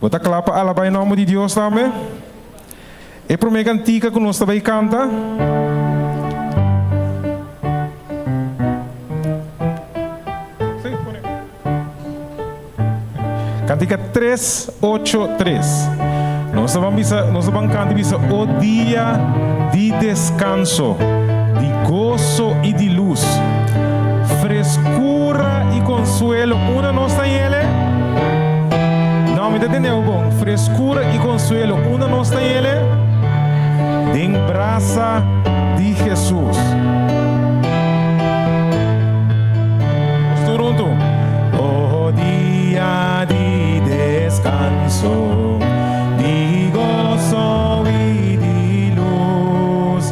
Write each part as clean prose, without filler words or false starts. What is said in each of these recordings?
Bota clapa alaba em nome de Deus também. E por meio cantica que nós também canta. Cantica 383. Nós vamos cantar o dia de descanso, de gozo e de luz, frescura e consuelo. Uma nós tem ele. Não, me entendeu bom? Frescura e consuelo. Uma nós tem ele. De braça de Jesus. Junto. O dia de descanso, de gozo e de luz,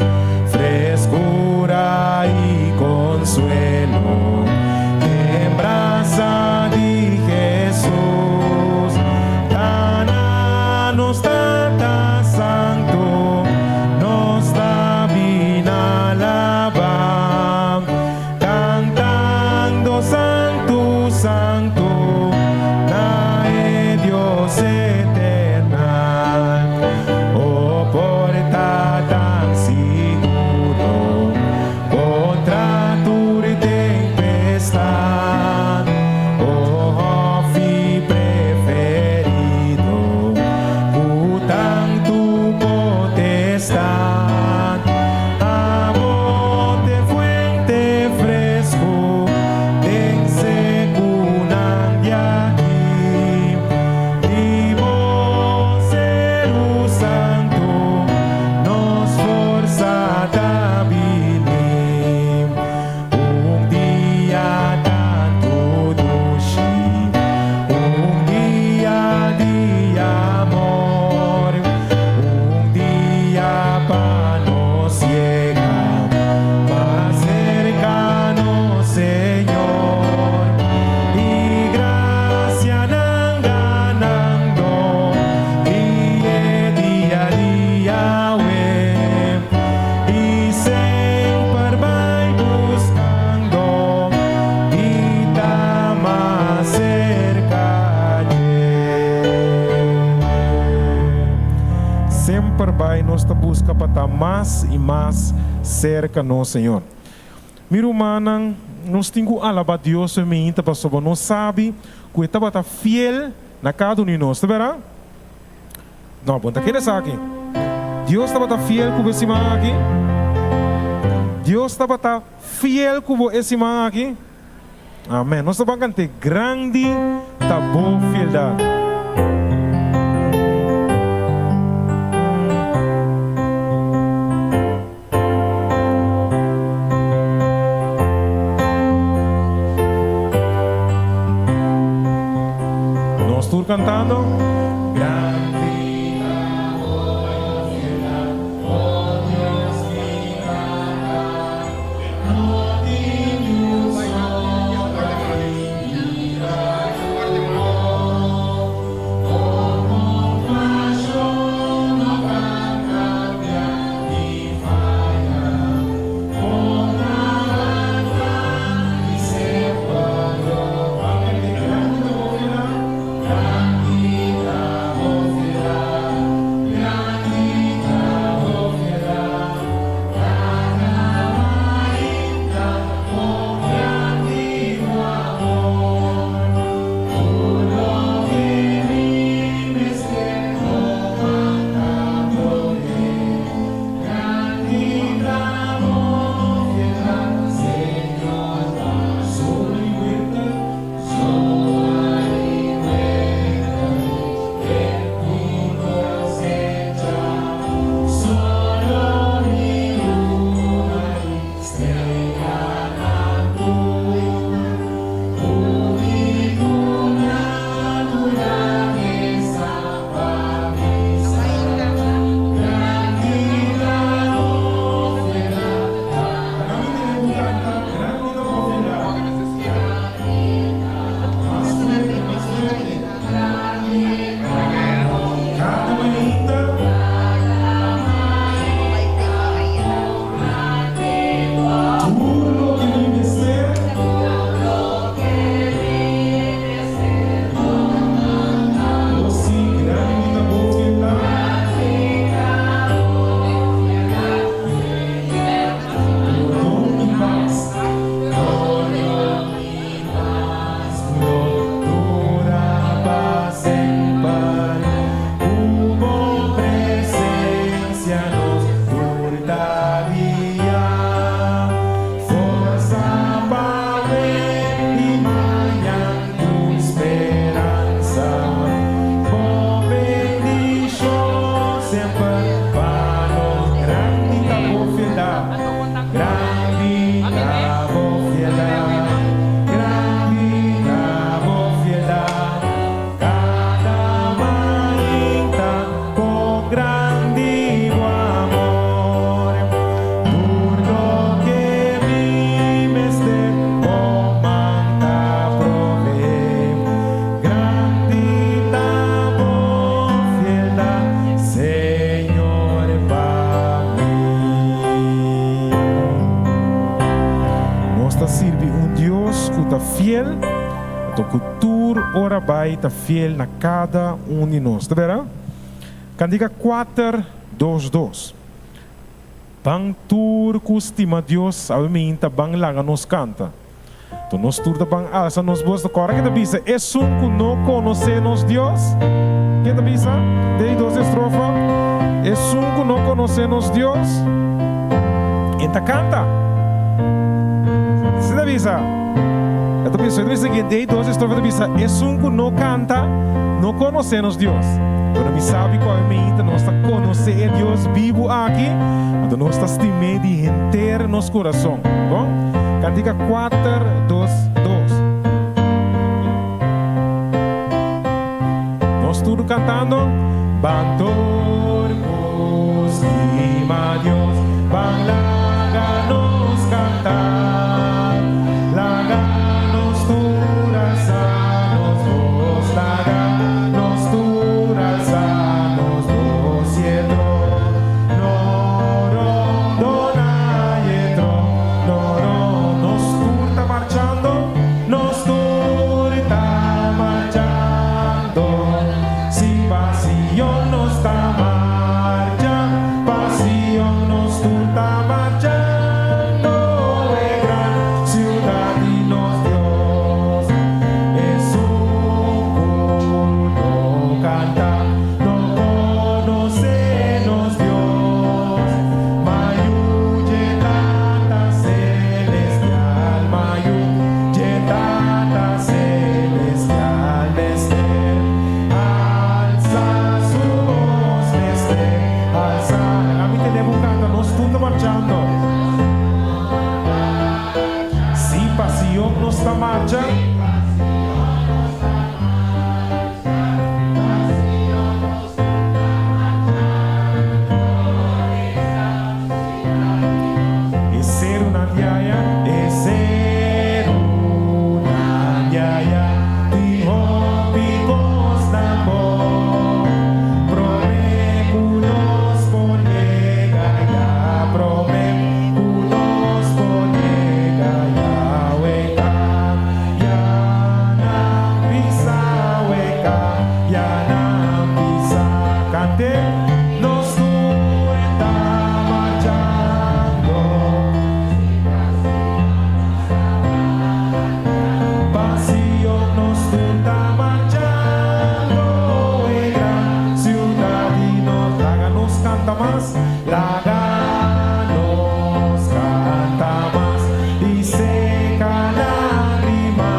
frescura e consuelo, lembrança de Jesus. Tana nos tanta santo, nos da bina alaba, cantando santo, santo. Busca para estar mais e mais cerca do Senhor. Miro manang, nós temos que alabar Deus e me para sobre nós sabe que estava tá fiel na cada um de nós, tá vendo? Não, bom, tá querendo aqui. Deus estava tá fiel com esse man aqui. Deus estava tá fiel com esse man aqui. Amém. Nós estamos cantando grande, tá boa fieldade. Cantando grande amor, oh Dios mi cantar, no dimos como compasión no cambia y falla, como agua y se pone. fiel, a tua cultura ora vai ta fiel na cada de nós. Tá vendo? Candiga 4:2:2. Bang tur kustima Dios, a minta bang laga nos canta. Então nós turda bang alça nos boas da cora que te bisa, é que não conhecemos Deus. Que te bisa? Dei 2 estrofa. É que não conhecemos Deus. Enta canta. Se te bisa? Eu te bisa que dei 2 estrofa te bisa, é que não canta, não conhecemos Deus. Quando me sabe qual é a mente, nós está conhecer Deus vivo aqui, então nós está estimando de inteiro nosso coração. Bom? Cantiga 4:2:2. Nós tudo cantando. Bantor, estima Deus, van laga nos cantar, laga nos turas a nos vos, laga nos turas a nos vos, yedro, noro, dona yedro, noro, nos turta marchando, nos turta marchando, si pasión nos está marchando, pasión nos turta marchando, gran ciudad y nos Dios, es un culto canta, no conocenos Dios, mayu yetata celestial, mayu yetata celestial, mestre, alza su voz, mestre, alza, a mí te debo cantar, nos estamos marchando, si pasión nos está marchando. Es ser una yaya, es ser una yaya, dijo vivos tambor, prome cunos por llega ya, prome cunos por llega ya, hueca, ya na pisa, hueca, ya na pisa, cante, nos está marchando. Pasión nos está marchando, gran ciudad y nos laga nos canta más, laga nos canta más y seca lágrima,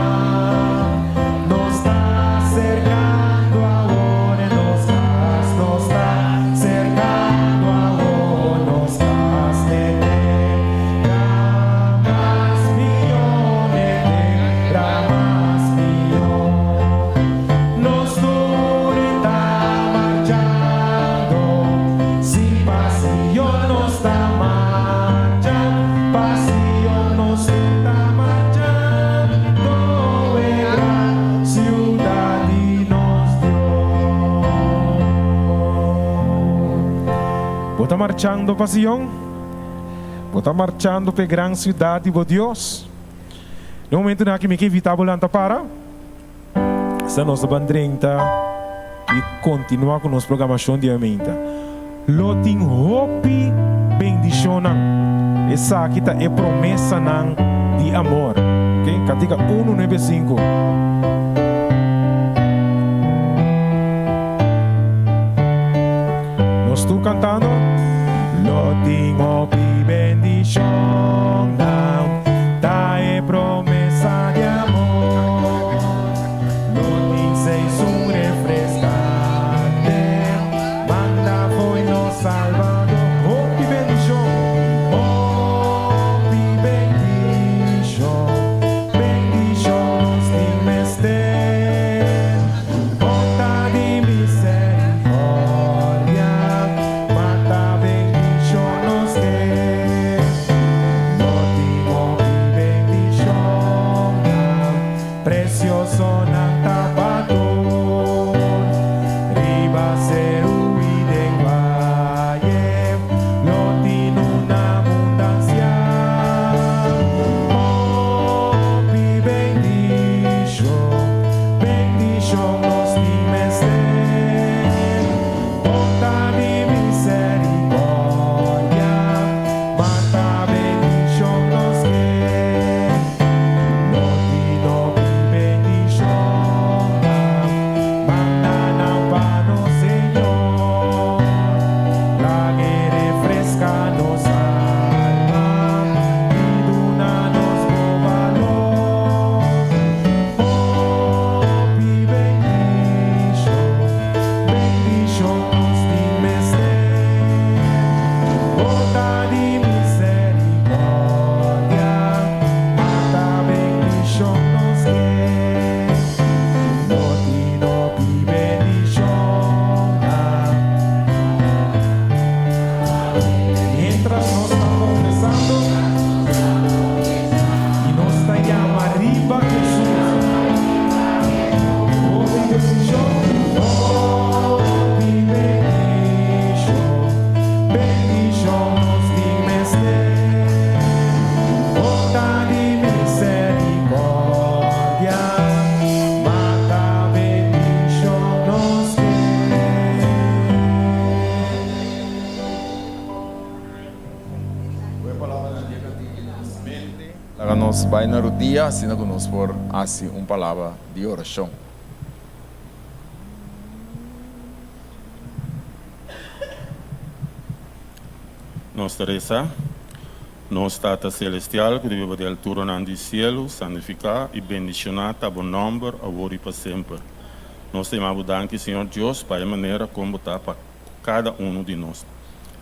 nos está acercando ahora, nos está acercando ahora, nos está gramas millones de gramas millones, nos está marchando, sin pasión nos está marchando, pasión nos está marchando, gran ciudad y nos dio. Bota marchando pasión, bota marchando para gran ciudad de Deus. No momento na que me que evitar volanta para essa nossa bandrenta e continuar com nossa programação diariamente. Loting hope bendição. Essa aqui tá é promessa nang de amor. Ok? Cantiga 1:9:5. Nós estou cantando. Loting hope bendição. Tá é promessa de amor. Loting seis refrescante. Manda foi nos Salvador. Hope bendição. Hope bendição. Bendição nos dimester. Bota de misericórdia. Mata bendição nos ter. Loting hope bendição. Precioso na tapator. Riba seru ideguaye. Loting una abundancia. Hope bendición. Vai na dia, assim que nós por assim uma palavra de oração. Nossa Teresa, nossa Tata Celestial, que vive de altura no cielo, santificar e bendicionar o bom nome, agora e para sempre. Nós temos danke, Senhor Deus, para a maneira como está para cada um de nós.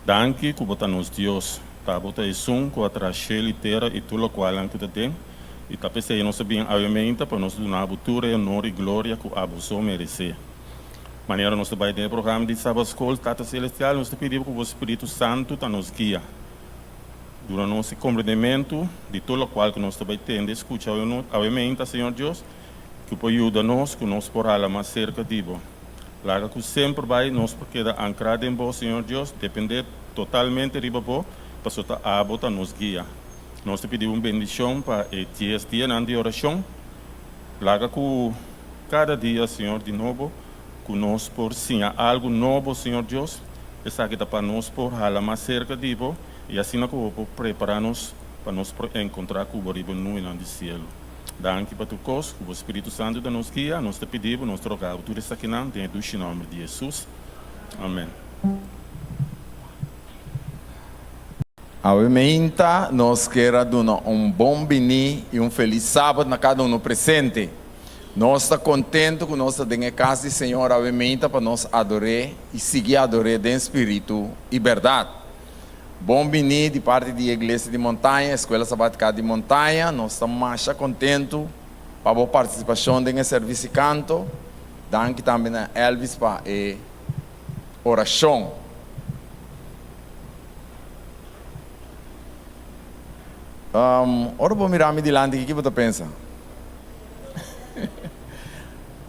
Danke, que botar nos Deus, tá botar isso com a trachela inteira e tudo o qual que tu tem. E tá pensando nós bem obviamente para nós dar abertura, honor e glória que o abuso merece. Maneira nós vai ter programa de sábado escola, Tata Celestial, nós pedimos que o Espírito Santo tá nos guia. Durante nosso compreendimento de tudo o qual que nós vai ter, escuta obviamente, Senhor Deus, que pode ajudar-nos, que nós por alma mais cerca de Você. Lá que sempre vai nos queda ancrado em Você, Senhor Deus, depender totalmente de Você, para que a abota nos guia. Nós te pedimos uma bendição para este dia de oração. Lá que cada dia, Senhor, de novo, que nós por sim algo novo, Senhor Deus, essa aqui para nós por alma mais cerca de Você, e assim que vamos preparar-nos para nos encontrar com o Boribo no cielo. Danke para tu coisa, que o Espírito Santo nos guia, nós te pedimos, nós trocamos tudo isso aqui em nome de Jesus. Amém. Obviamente, nós queremos bom bini e feliz sábado na cada presente. Nós estamos contentes que nós estamos em casa do Senhor, obviamente, para nós adorar e seguir adorar em espírito e verdade. Bom bini de parte da Igreja de Montanha, Escola Sabática de Montanha. Nós estamos mais contentes para a participação no serviço de canto. Danke também a Elvis para a oração. Ora vou mirar-me de lado, o que você pensa?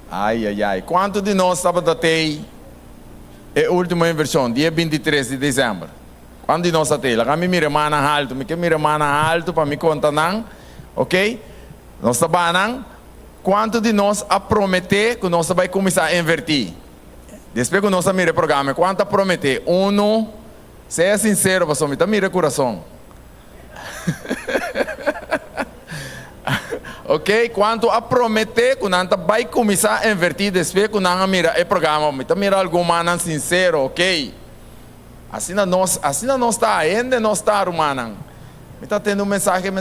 Ai. Quanto de nós estava até a última inversão, dia 23 de dezembro? Quanto de nós até? Lá me mira mana alto, para me contar não, ok? Nós estamos quanto de nós a prometer que nós vai começar a invertir? Depois que nós mira o programa, quanto a prometer? Seja sincero, pastor, me mira o coração. Ok? Quanto a prometer que nós vai começar a invertir depois que nós mira o programa, mira algum manan sincero, ok? Assim nós está ainda nós está rumana. Me está tendo mensagem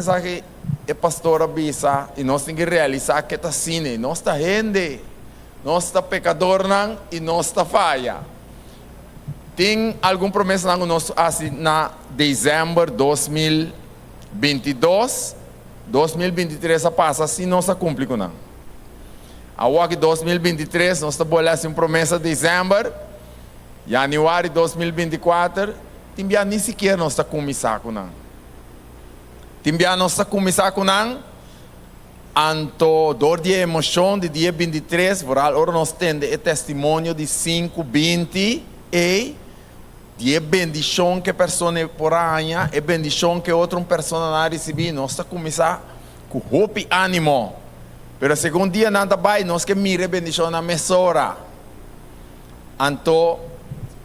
é pastora bisa e nós temos que realizar que está cine, nós está ainda, nós está pecador não e nós está falha. Tem alguma promessa não nós assim na dezembro 2022, 2023 passa assim nós está cumpre com não. A OAG 2023 nós está bolando assim promessa de dezembro, janeiro 2024, timbia nem sequer nós está começar com não. Timbia nós está começar com não. Anto dor de emoção de dia 23, voral ora nós temos o testemunho de 5:20 e de bendição que a pessoa por anha e bendição que outra pessoa não receber, nós está começar com hope e ânimo. Pero segundo dia nada vai, nós que mire bendição na mesora. Anto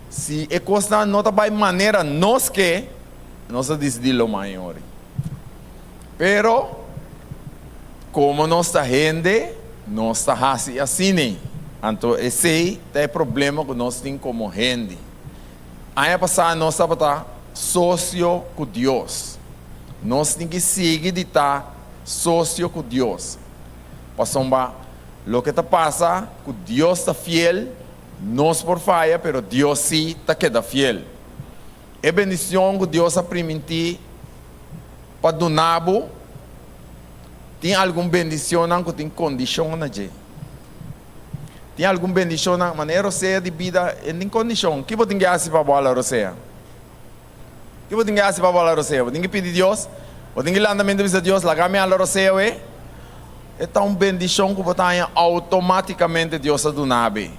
se é coisa não tá vai maneira nós decidimos maior. Pero como nós está gente, nós está assim. Anto esse é o problema que nós temos como gente. Ano passado nós estávamos sócio com Deus. Nós temos que seguir de estar sócio com Deus. Passamos o que está passando, que Deus está fiel, nós por falha, mas Deus sim está queda fiel. É bendição que Deus a permitir para donar Tem alguma bendição que tem condição na gente. Tem alguma bendição na maneira você de vida em condição. Que você tem que fazer para bola você? Que você tem que fazer para bola você? Você tem que pedir a Deus. Você tem que lançar a Deus. Lagar-me a você. É uma bendição que você automaticamente Deus do nabe.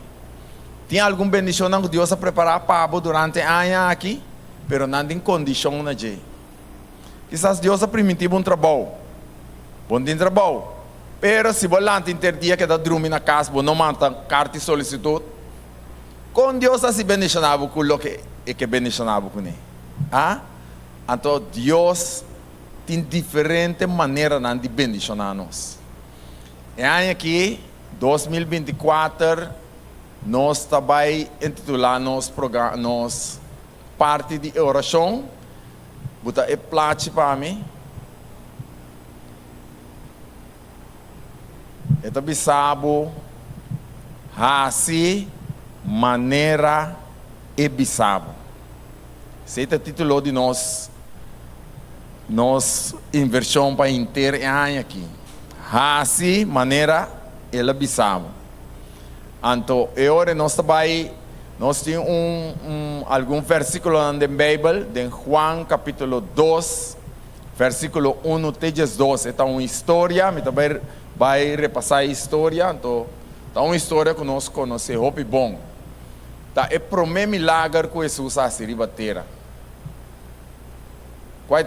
Tem alguma bendição que Deus preparar para durante o ano aqui, mas não tem condição na gente. Quizás Deus permitiu um trabalho. Bom tem trabalho. Pero se você não tem dia que está dormindo na casa, você não manda carta de solicitude. Com Deus se bendicionava com o que é bendicionava com ele. Ah? Então Deus tem diferentes maneiras de bendicionar-nos. E ano aqui, 2024, nós também intitulamos nos parte de oração. Bota é plate para mim. Então bisabo, assim maneira e bisabo. Esse é o título de nós inversão para inteiro aqui. Assim maneira e bisabo. Então, agora nós também nós temos algum versículo na Bíblia, em Juan capítulo 2, versículo 1 até 12. É uma história, mas também vai repassar a história. Então, é uma história que nós conhecemos, é bom. É o primeiro milagre que Jesus fez na terra. Qual é?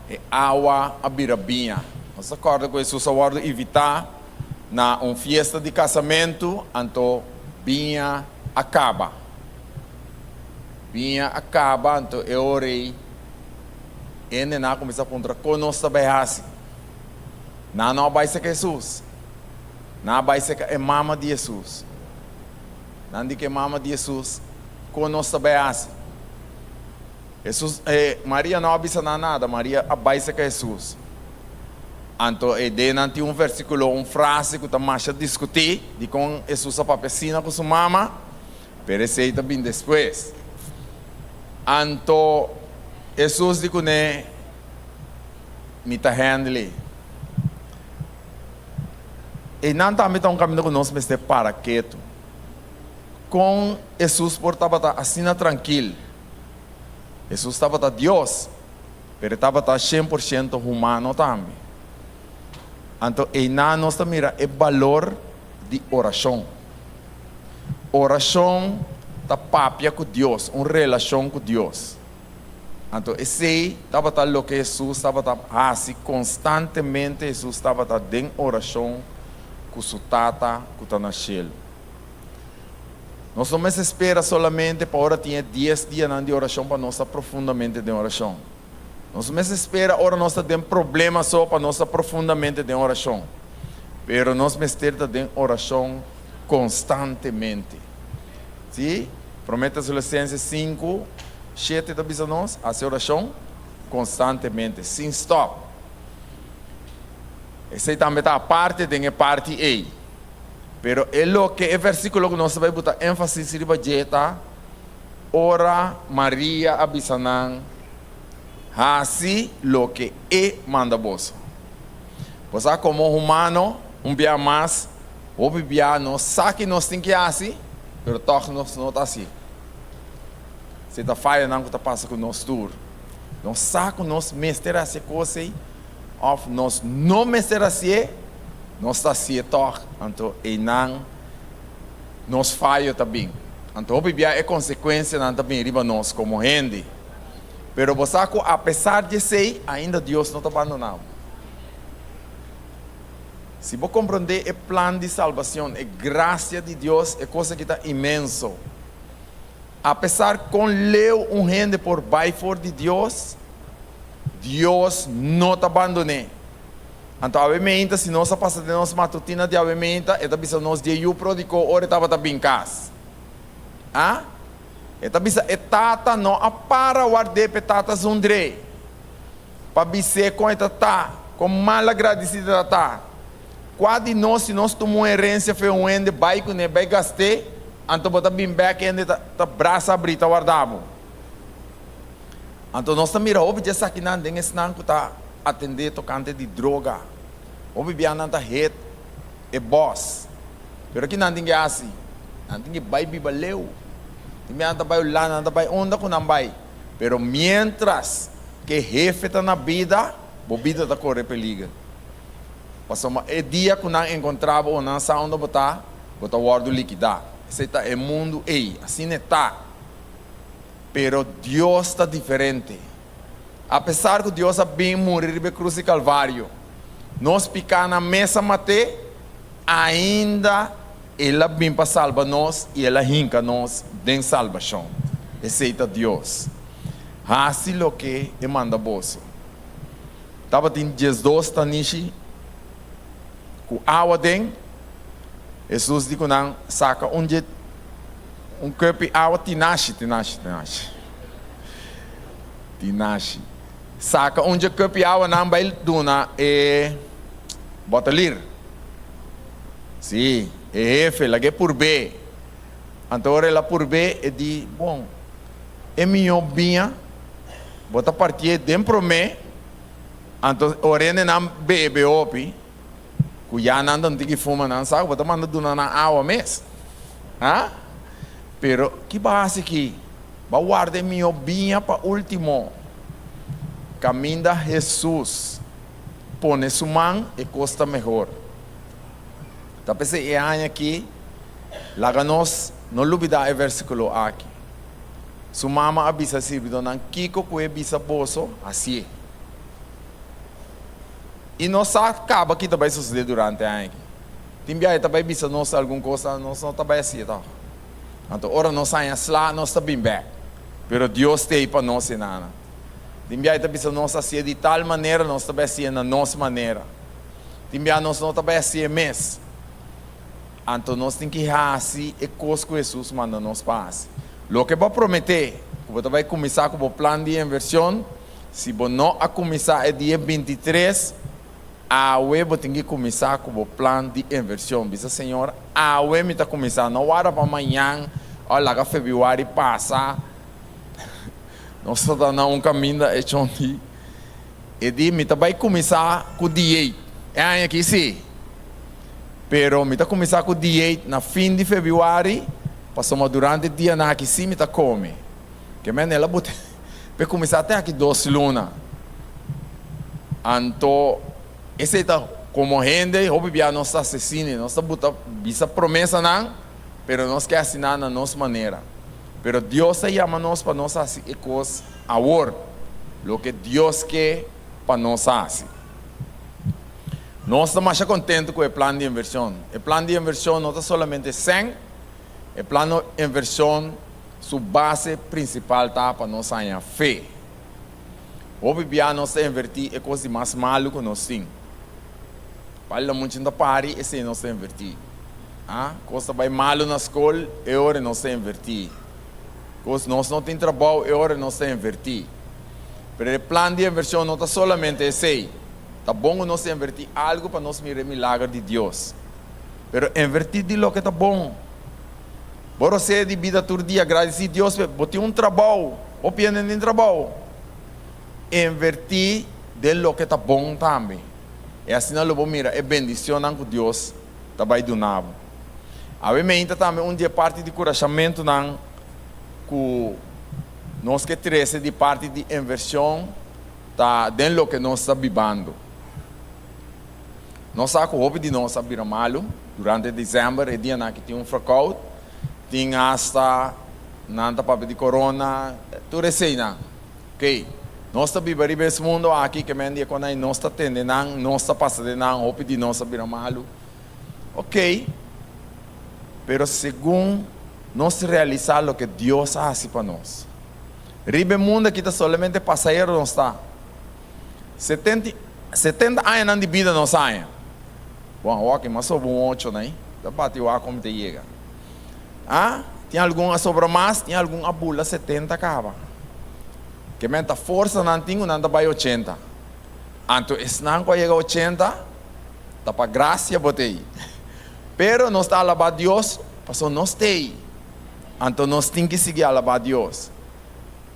É água a birabinha. Nós acordamos que Jesus agora evitar na uma festa de casamento, então vinha acaba. Vinha acaba, então eu orei. E não começa a contar conosco também assim. Não vai ser Jesus. Não vai ser a mama de Jesus. Não diz que a mama de Jesus conosco também assim. Jesus, Maria não avisa nada, Maria vai ser Jesus. Então, tem um versículo, uma frase que estamos a discutir, de como Jesus a papecina com sua mama, pero esse aí também depois. Então, Jesus diz que me está handling. E não está um caminho conosco, mas para quieto. Com Jesus, por estar assim tranquilo. Jesus estava Deus, mas estava 100% humano também. Então, nós miramos o valor de oração. Oração está papia com Deus, uma relação com Deus. Então, esse estava o que Jesus estava assim constantemente. Jesus estava em oração com sua tata, que está no céu. Nós não esperamos somente para agora ter 10 dias de oração para nós profundamente em oração. Nós não esperamos agora nós temos problemas só para nós profundamente em oração. Mas nós esperamos em oração constantemente. Sim? Promete Filipenses 5, 7 da bisa nós, a oração constantemente, sem stop. Essa também está a parte da parte A. Pero é o que é versículo que nós vamos botar ênfase riba jeta. Ora Maria abisanan. Assim lo que é manda vos. Você como humano, dia mais, o dia nós sabe nós tem que assim, pero toch nós não está assim. Se está falha não que está passando com nós tudo. Nós sabe nós mestre essa coisa, ou nós não mestre assim. Nós está assim, então, e não, nós falhamos também. Então, o bebê é consequência também riba nós como gente. Pero você, apesar de ser, ainda Deus não está abandonando. Se você compreender o plano de salvação, a graça de Deus é coisa que está imenso. Apesar com leu gente por baixo de Deus, Deus não está abandonando. Então, obviamente, se nós passamos de nossa matutina de obviamente, esta bisa nós de eu pródigo, ora estava bem casa. Ah? Esta bisa tata não para guardar petata zundre. Para bisa com esta tá, com mal agradecida tá. Quando nós se nós tomamos herência foi um ende vai com vai gastar, então bota bem back ende tá braça abrita guardamos. Então nós também mira obje aqui não tem esse não que tá atender tocante de droga. O bibia nanta het e boss. Pero aqui não tem assim. Não tem que vai bibaleu. Tem nanta vai lá, nanta vai onda com não vai. Pero mientras que jefe está na vida, a vida está corre perigo. Passou é dia que não encontrava ou não sabe onde botar guardo liquidar. Esse é o mundo aí, assim está. Pero Deus está diferente. Apesar que Deus é bem morrer na cruz de Calvário, nós picar na mesa mate, ainda Ele vem para salvar nós e Ele rinca nós de salvação. Esse é Deus. Assim o que Ele manda bolso. Estava em Jesus tanishi, com água dentro. Jesus disse não, saca um copo de água tinashi. Saca um copo de água não vai duna e bota lir. Sim, é F, lagi por B. Então ela por B e di, bom, é minha binha, bota partir dentro me. Então orene não bebe opi. Kuya não tem que fumar não sabe, bota manda duna na água mesmo. Ah? Pero que base aqui? Vai guardar minha binha para último. Caminha Jesus. Põe sua mão e costa melhor. Tá pensando é aqui. Laga nós não olvidar o versículo aqui. Sua mama avisa se não kiko que avisa bolso assim. E nós acaba que também suceder durante a ano. Timbia também avisa nós alguma coisa, nós não também assim, tá? Então, ora nós saímos lá, nós estamos bem. Pero Deus tem para nós nada. Timbia também avisa nós assim de tal maneira, nós também assim na nossa maneira. Timbia nós não também assim mesmo. Então nós temos que ir assim e coisas que Jesus manda nós fazer. O que vai prometer, que você vai começar com o plano de inversão, se você não começar é dia 23, a web tem que começar com o plano de inversão. Bisa senhora, a web está começando, não hora para amanhã, olha que fevereiro passa, nós estamos um caminho é onde e di me vai começar com o dia, é aqui sim. Pero me está começar com o dia na fim de fevereiro, passamos durante o dia na que sim me está come, que men ela bote, para começar até aqui 2 lunas, então esse está como gente, o bibia não está assassino, não está botando essa promessa não, pero nós quer assinar na nossa maneira. Pero Deus chama nós para nós fazer coisas agora, o que Deus quer para nós fazer. Nós estamos mais contentes com o plano de inversão. O plano de inversão não está somente 100, o plano de inversão, sua base principal está para nós ter fé. O bibia nós invertir é coisa mais malo que nós temos. Para muito da pari, esse não se invertir. Ah, coisa vai malo na escola, é hora não se invertir. Coisa nós não tem trabalho, é hora não se invertir. Mas o plano de inversão não está somente esse. Está bom nós invertir algo para nós mirar o milagre de Deus. Mas invertir de lo que está bom. Você de vida todo dia, agradecer a Deus, bote trabalho, ou piano de trabalho. Invertir de lo que está bom também. E assim nós vamos mirar, é bendição que Deus está vai donar. A gente também dia parte de encorajamento que nós que treze de parte de inversão tá dentro do que nós está vivendo. Nós sabemos que o hobby de nós está virando malo durante dezembro, é dia que tem fracado, tem hasta nada para de corona, tudo assim, ok? Nós estamos vivendo nesse mundo aqui que mendia quando nós está tendo, nós está passando, o hobby de nós está virando malo, ok? Pero segundo nós realizar o que Deus faz para nós. Ribe mundo aqui está somente passageiro, não está. 70 anos de vida não saem. Bom, ok, mas sobre 8, né? Da bateu a como te chega. Ah, tem algum a sobra mais, tem algum a bula 70 acaba. Que menta força não tem, não vai 80. Então, esse não vai chegar 80, tá para graça botei. Pero nós está alabar Deus, passou nós tem. Então nós temos que seguir alabar Deus.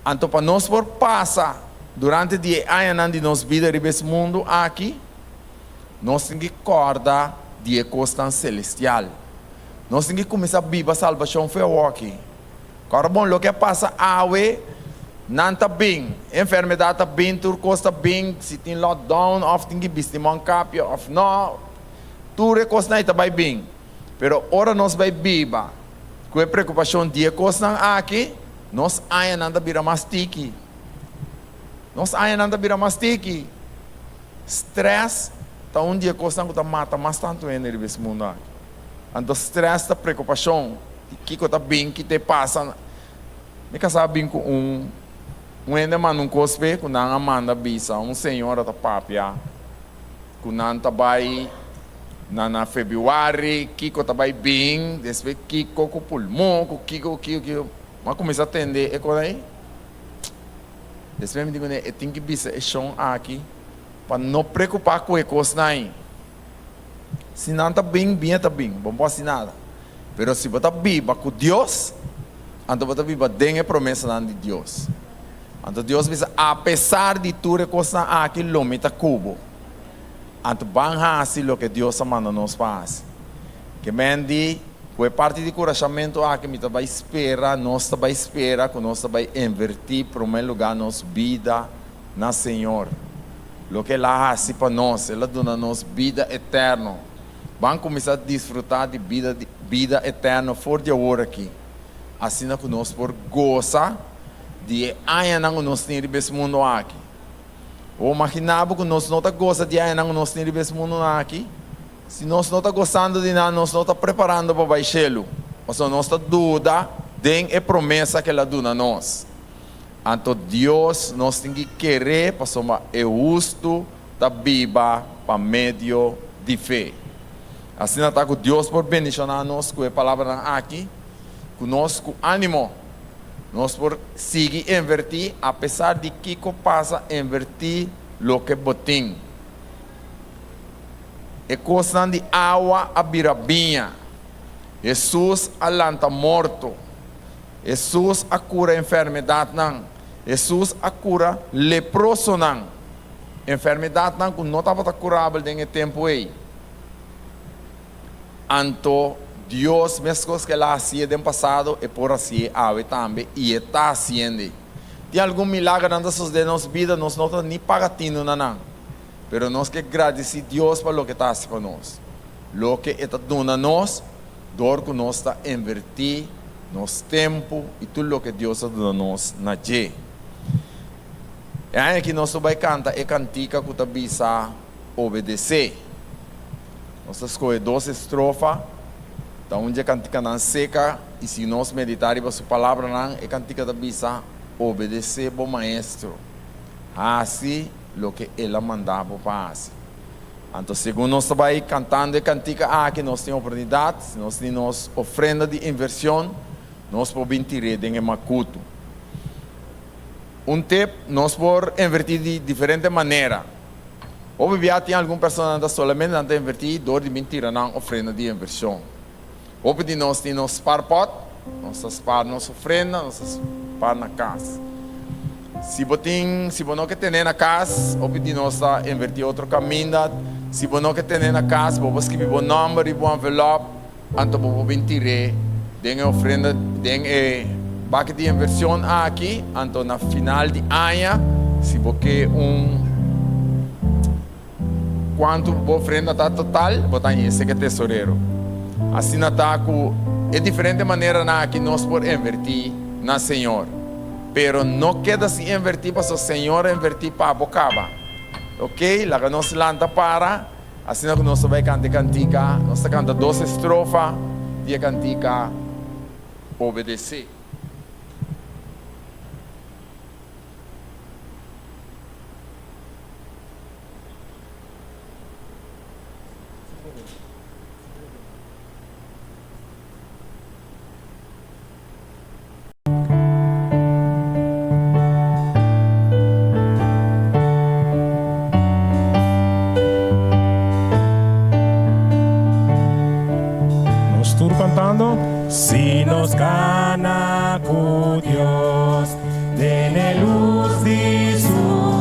Então para nós por passar durante die anos de nossa vida nesse mundo aqui, nós temos que acordar de costa celestial. Nós temos que começar a viver a salvação foi aqui. Agora, bom, o que passa awe, não está bem. Enfermidade está bem, turco está bem, se tem lockdown, ou tem que vestir mancapio, ou não, tudo coisa não está bem. Pero ora nós vai viver, com a preocupação de coisa aqui, nós ainda não vira mastique. Nós ainda não vira mastique. Stress, tá dia coisa que mata mais tanto nesse mundo aqui. Então, stress, a preocupação, que está bem, que te passa. Me casava bem com ainda mais um cospe, com a Amanda Bisa, senhor da papia, com a vai na Februário, Kiko está bem, depois Kiko com pulmão, com Kiko, mas começa a atender, é quando aí? Depois me digo, eu tenho que ver esse chão aqui, para não preocupar com a coisa aí. Se não está bem, está bem, não pode nada. Mas se você está viva com Deus, então você está viva dentro da promessa de Deus. Então Deus diz, apesar de tudo a coisa aqui, lo meta cubo. Então vamos fazer o que Deus manda nos fazer. Que mendi, foi parte do encorajamento aqui, me vai esperar, nós vai esperar, que nós vai invertir, em primeiro lugar, nossa vida na Senhor. O que ela faz para nós, ela dá-nos vida eterna. Vamos começar a desfrutar de vida eterna fora de agora aqui. Assim que nós por gozar de ainda que nós temos nesse mundo aqui. Ou imaginava que nós não estamos gostando de ainda que nós temos nesse mundo aqui. Se nós não estamos gostando de nada, nós não estamos preparando para baixá-lo. Ou seja, nós estamos dúvida de a promessa que ela dá a nós. Então Deus nós tem que querer para somar justo da Bíblia para meio de fé. Assim está com Deus por bendicionar nós com a palavra aqui, conosco ânimo, nós por seguir invertir, apesar de que passa invertir o que botim. É coisa de água a birabinha. Jesus alanta morto. Jesus a cura enfermidade não. Jesus a cura leproso não. Enfermidade não, que não estava curável em tempo aí. Então, Deus, mesmo coisas que ela fazia no passado, é por assim, também, e está fazendo. Tem algum milagre nas nossas vidas, nós não estamos nem pagando, não. Mas nós que agradecer a Deus por o que está fazendo para nós. O que está dando a nós, dor que nós está invertir, nosso tempo e tudo o que Deus está dando a nós na dia. E aí que nós vamos cantar, é cantica que está bisa obedecer. Nós escolhemos 2 estrofas, então onde é cantica não seca, e se nós meditarmos a sua palavra, não é cantica da bisa obedecer ao maestro. Assim, o que ele mandava para fazer. Então, segundo nós estamos cantando a cantica, que nós temos oportunidade, nós temos ofrenda de inversão, nós podemos tirar em macuto. Tempo, nós podemos invertir de diferente maneira. Ou tem alguma pessoa que solamente não tem invertido, dor de mentira, não ofrenda de inversão. Ou de nós temos spar pot, nós spar nossa ofrenda, nós spar na casa. Se você não quer ter na casa, ou de nós invertir outro caminho, se você não quer ter na casa, você escrever o número e o envelope, então você tirar de ofrenda, de baque de inversão aqui, então na final de ano, se você quer quanto a ofrenda está total, botar esse que é tesoureiro. Assim está é diferente maneira que nós podemos invertir na Senhor. Pero não queda se invertir para o Senhor invertir para a bocaba. Ok? Lá que nós lanta para, assim que nós vai cantar cantica, nós canta 2 estrofas de cantica obedecer. Si nos gana con Dios, tiene luz de su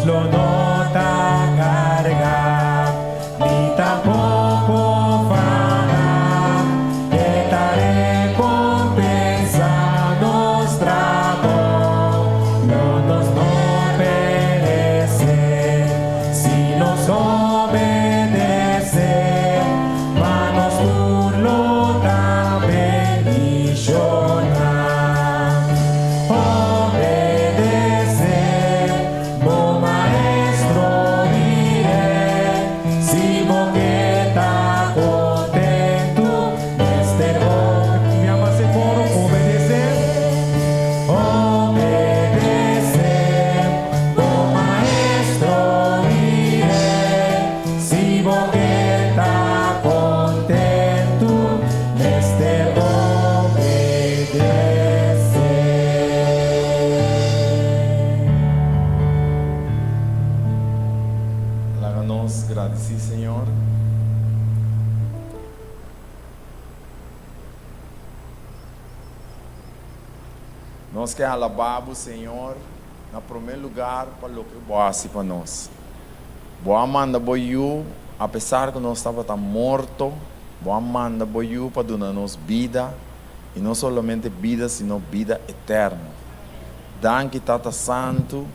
lo nota carga, ni tampoco fará, esta recompensa nos trago, no nos no perece, si nos obedece, manos por lo tan bendicionar. Agradeci, Senhor. Nós queremos alabar o Senhor, no primeiro lugar, para o que Boa para nós. Boa manda boiú, apesar que nós estava tão morto, Boa manda boiú para dar-nos vida, e não somente vida, sino vida eterna. Danke, Tata Santo,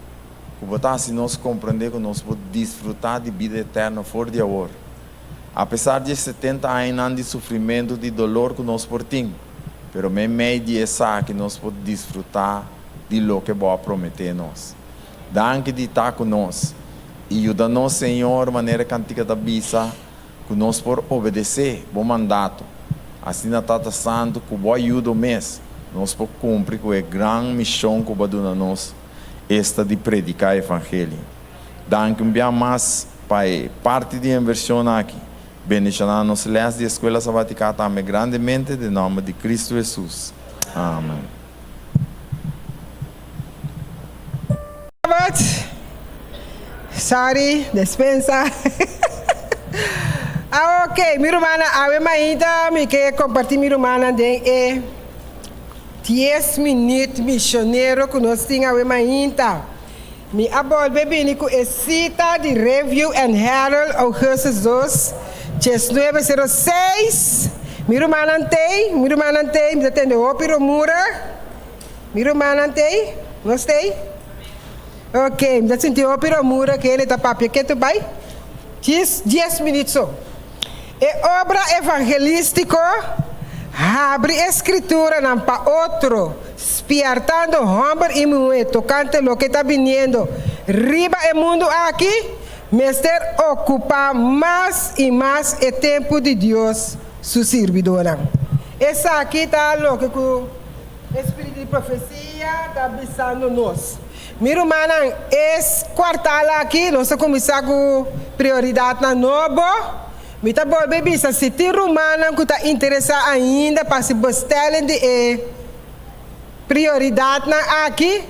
que botasse nós compreender que nós podemos desfrutar de vida eterna fora de agora. Apesar de 70 anos de sofrimento, de dolor que nós portamos, pero me meio de essa que nós podemos desfrutar de lo que Boa prometer nós. Danke de estar conosco. E ajuda-nos, Senhor, maneira cantiga da bisa, que nós por obedecer o mandato. Assim na Tata Santo, que Boa ajuda o mês, nós por cumprir com a grande missão que Boa dá nós, esta de predicar o Evangelho. Danke bem mais, Pai, parte de inversão aqui. Bendicionar nos leis de escola sabaticana também grandemente, em nome de Cristo Jesus. Amém. Sorry, dispensa. Ok, minha irmã, ainda me quer compartilhar minha irmã de 10 minutos missionário que nós tínhamos ainda. Me abol bebê com a cita de Review and Herald Augustus 2, 906. Minha irmã tem, me atende o Opero Mura. Minha irmã tem, nós tem. Ok, me atende o Opero Mura que ele está papel que tu vai. 10 minutos só. É obra evangelística. Abre escritura não para outro, despertando homem e mulher, tocante o que está vindo. Riba o mundo aqui, Mister ocupa mais e mais o tempo de Deus, sua servidora. Essa aqui está o que o Espírito de Profecia está avisando nós. Minha irmã, esse quartal aqui, nós começamos com prioridade na novo. Me tá bom, bebê, se tem romana que está interessado ainda para se buscar de prioridade na aqui,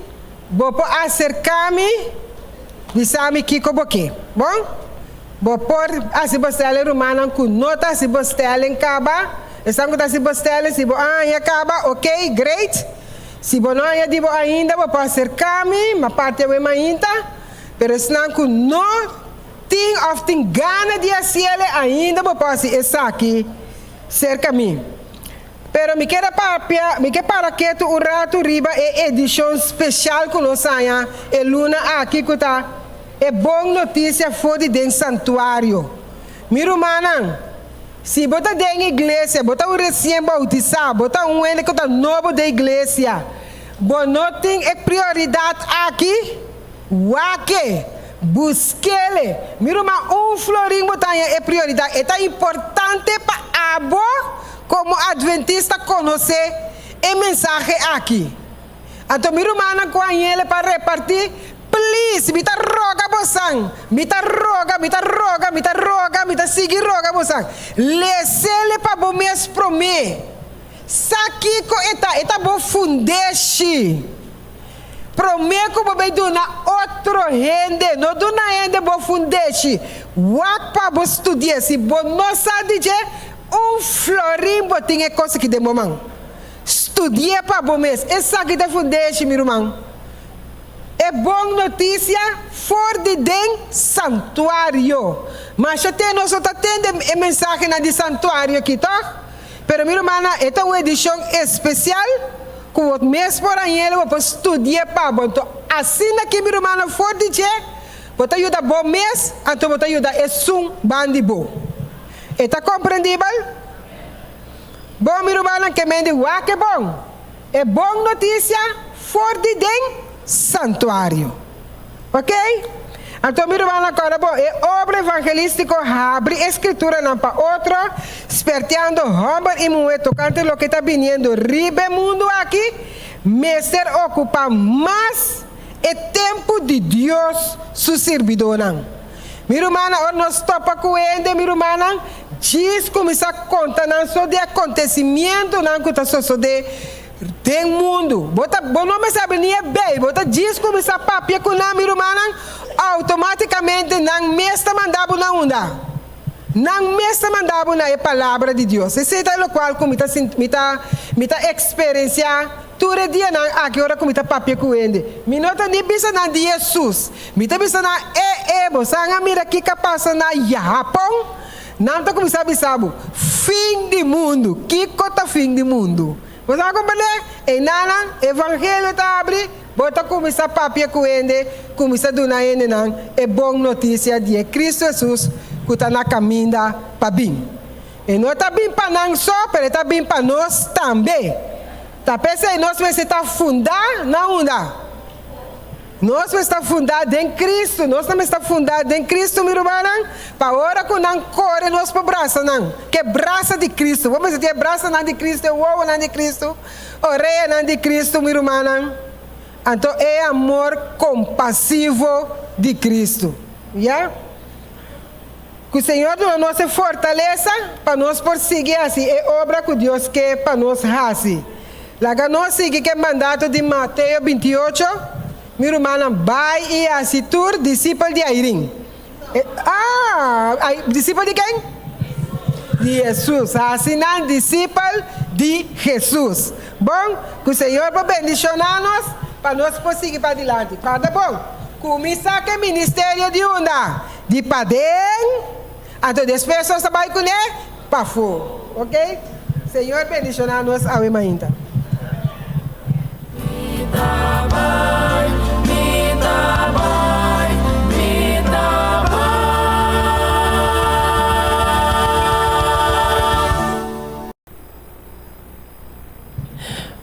vou acercar-me, disse-me que como que, bom? Vou pôr a se buscar romana que nota se buscar em caba, estão que se buscar se vou acaba, ok, great. Se vou não ainda, vou acercar-me, mas parte eu ainda, pero senão que não tem gana de fazer ainda, vou fazer isso aqui, cerca de mim. Pero me quero para que tu um rato riba edição especial que nós saia, e luna aqui que tá, é boa notícia fora de santuário. Minha irmã, se bota dentro da igreja, bota um recém-bautizado, bota um ele que tá novo da igreja, bom não tem prioridade aqui, uaque. Busque-le. Mira, florinho botanha é prioridade. É importante para abo como adventista conhecer a mensagem aqui. Então, mira, com ele para repartir. Please, me roga bosan. Me seguir roga bosan. Laissez-le para bom mês promet. Sakiko eta bom fundeshi. Prometo que vai dar outro rende, não dá rende bom fundeixe. Wapa vou estudar se bom não sabe de florim botinha coisa que de momento. Estudie para bom mês. Essa aqui da fundeixe, meu irmão. é boa notícia fora de santuário. Mas até nós só temos a mensagem de santuário aqui, tá? Pero, minha irmã, esta é uma edição especial que o mês por aí eu vou estudar para bom. Então, assim aqui, minha irmã, fora de dia, vou te ajudar bom mês, então vou te ajudar é bandi bom. Está compreendível? Bom, minha irmã, que me diz, que bom. É boa notícia fora de santuário. Ok? Então, minha irmã, agora, bom, é obra evangelística, abre escritura não para outro, esperteando homem e mulher, tocante lo que está vindo, ribe mundo aqui, mestre ocupa mais o tempo de Deus, su servidor. Minha irmã, nós topa com ele, minha irmã, diz como está contando sobre acontecimento, não que está sucedendo tem mundo. Bota bom nome sabe nem é bem. Bota diz como essa papia com na minha irmã, automaticamente não mestre mandava na onda. Não mestre mandava na palavra de Deus. Esse é o qual como está experienciar todo dia na aqui hora como está papia com ele. Me nota nem bisa na de Jesus. Me tá bisa na você mira que passa na Japão. Não tá como sabe fim do mundo. Que cota fim do mundo? Você vai compreender? E nana, evangelho está abre, bota começar a papia com ele, começar a donar ele não. É boa notícia de Cristo Jesus que está na caminho para bem. E não está bem para nós só, mas está bem para nós também. Tá pensando nós vamos estar fundados na onda. Nós vamos estar fundados em Cristo. Nós também estamos fundados em Cristo, meu irmão. Para hora que não corre nós para o braço, não. Que braço de Cristo. Vamos dizer, braço não de Cristo, o ovo não de Cristo, orelha não de Cristo, meu irmão. Então, é amor compassivo de Cristo. Yeah? Que o Senhor nos nossa fortaleza para nós prosseguir assim. É obra que Deus quer para nós fazer. Lá nós seguimos que é mandato de Mateus 28. Minha irmã vai e assistir discípulo de Airim. Discípulo de quem? De Jesus. Assinar discípulo de Jesus. Bom, que o Senhor vai bendicionar-nos para nós prosseguir para adiante. Tá bom? Começar que ministério de onda. De padem. Então, depois nós vai com ele para fora. Ok? Senhor bendicionar-nos ao ainda.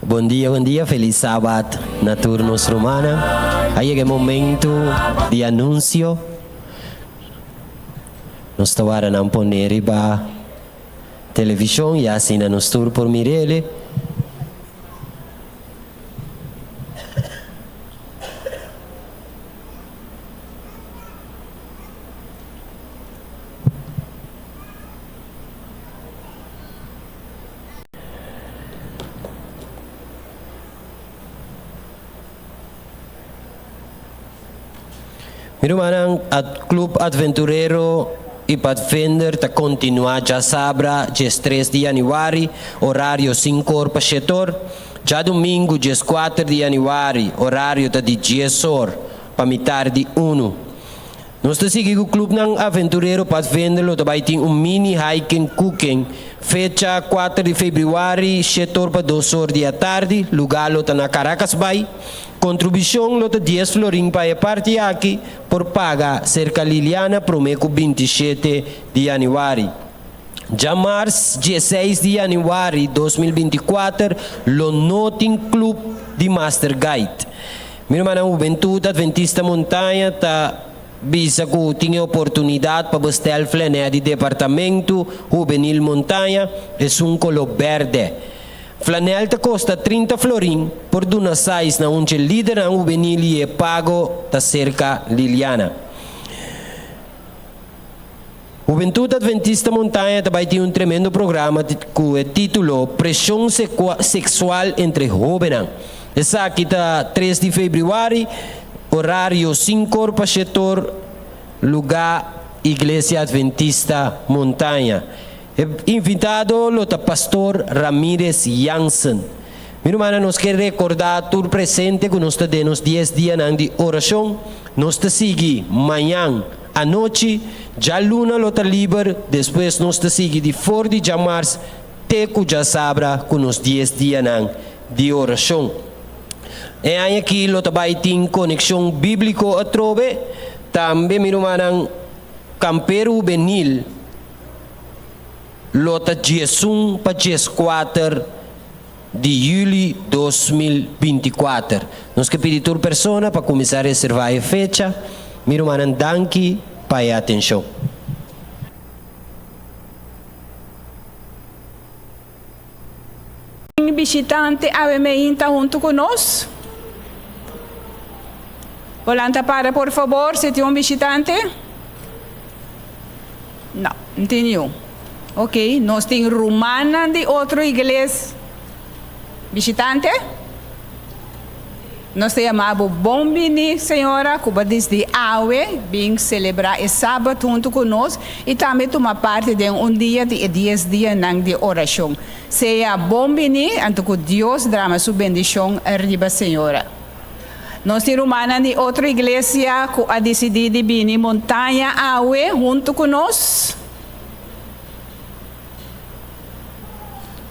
Bom dia, feliz sábado na Turnos Romana. Aí é o momento de anúncio. Nós estamos a poner para televisão e assim nos tour por Mirele. Meu irmão, o Clube Aventureiro e Pathfinder está continuando já sabra, dia 3 de janeiro, horário 5 horas para setor. Já domingo, dia 4 de janeiro, horário de 10 horas para metade de 1. Nós estamos seguindo o Clube Aventureiro Pathfinder, também tem mini hiking cooking, fecha 4 de fevereiro, setor para 2 horas da tarde, lugar está na Caracas Bay. Contribuição lota 10 florim para a parte aqui por paga cerca Liliana promeco 27 de janeiro. Já março 16 de janeiro de 2024 lo Noting Club de Master Guide. Meu irmão, Juventude Adventista Montanha está visa que tinha oportunidade para buscar o flanel de departamento juvenil Montanha é um color verde. Flanel te custa 30 florim por duna size na onde líder na juvenil e é pago ta cerca Liliana. Juventude Adventista Montanha também tem um tremendo programa com o título Pressão Sexual entre Jovens. Essa aqui está 3 de fevereiro, horário 5 horas para setor, lugar Igreja Adventista Montanha. Invitado o pastor Ramírez Jansen. Meu irmão, nós queremos recordar tudo presente que nós temos 10 dias de oração. Nós te seguimos amanhã à noite, já luna lota livre, depois nós te seguimos de 4 de março, teco já sabra com os 10 dias de oração. E aí aqui lota vai ter conexão bíblica a trove, também meu irmão, campeiro juvenil, lota 11 para 14 de julho 2024. Nós que pedir toda pessoa para começar a reservar a fecha. Meu irmão, danke para a atenção. Visitante está junto conosco. Volanta para, por favor, se tem visitante. Não tem nenhum. Ok, nós temos romana de outra igreja. Visitante? Nós chamamos Bombini, senhora, que desde Aue, vem celebrar esse sábado junto conosco e também tomar parte de dia de 10 dias de oração. Seja Bombini, então que Deus drama sua bendição arriba, senhora. Nós temos romana de outra igreja que ha decidido vir montanha Aue junto conosco.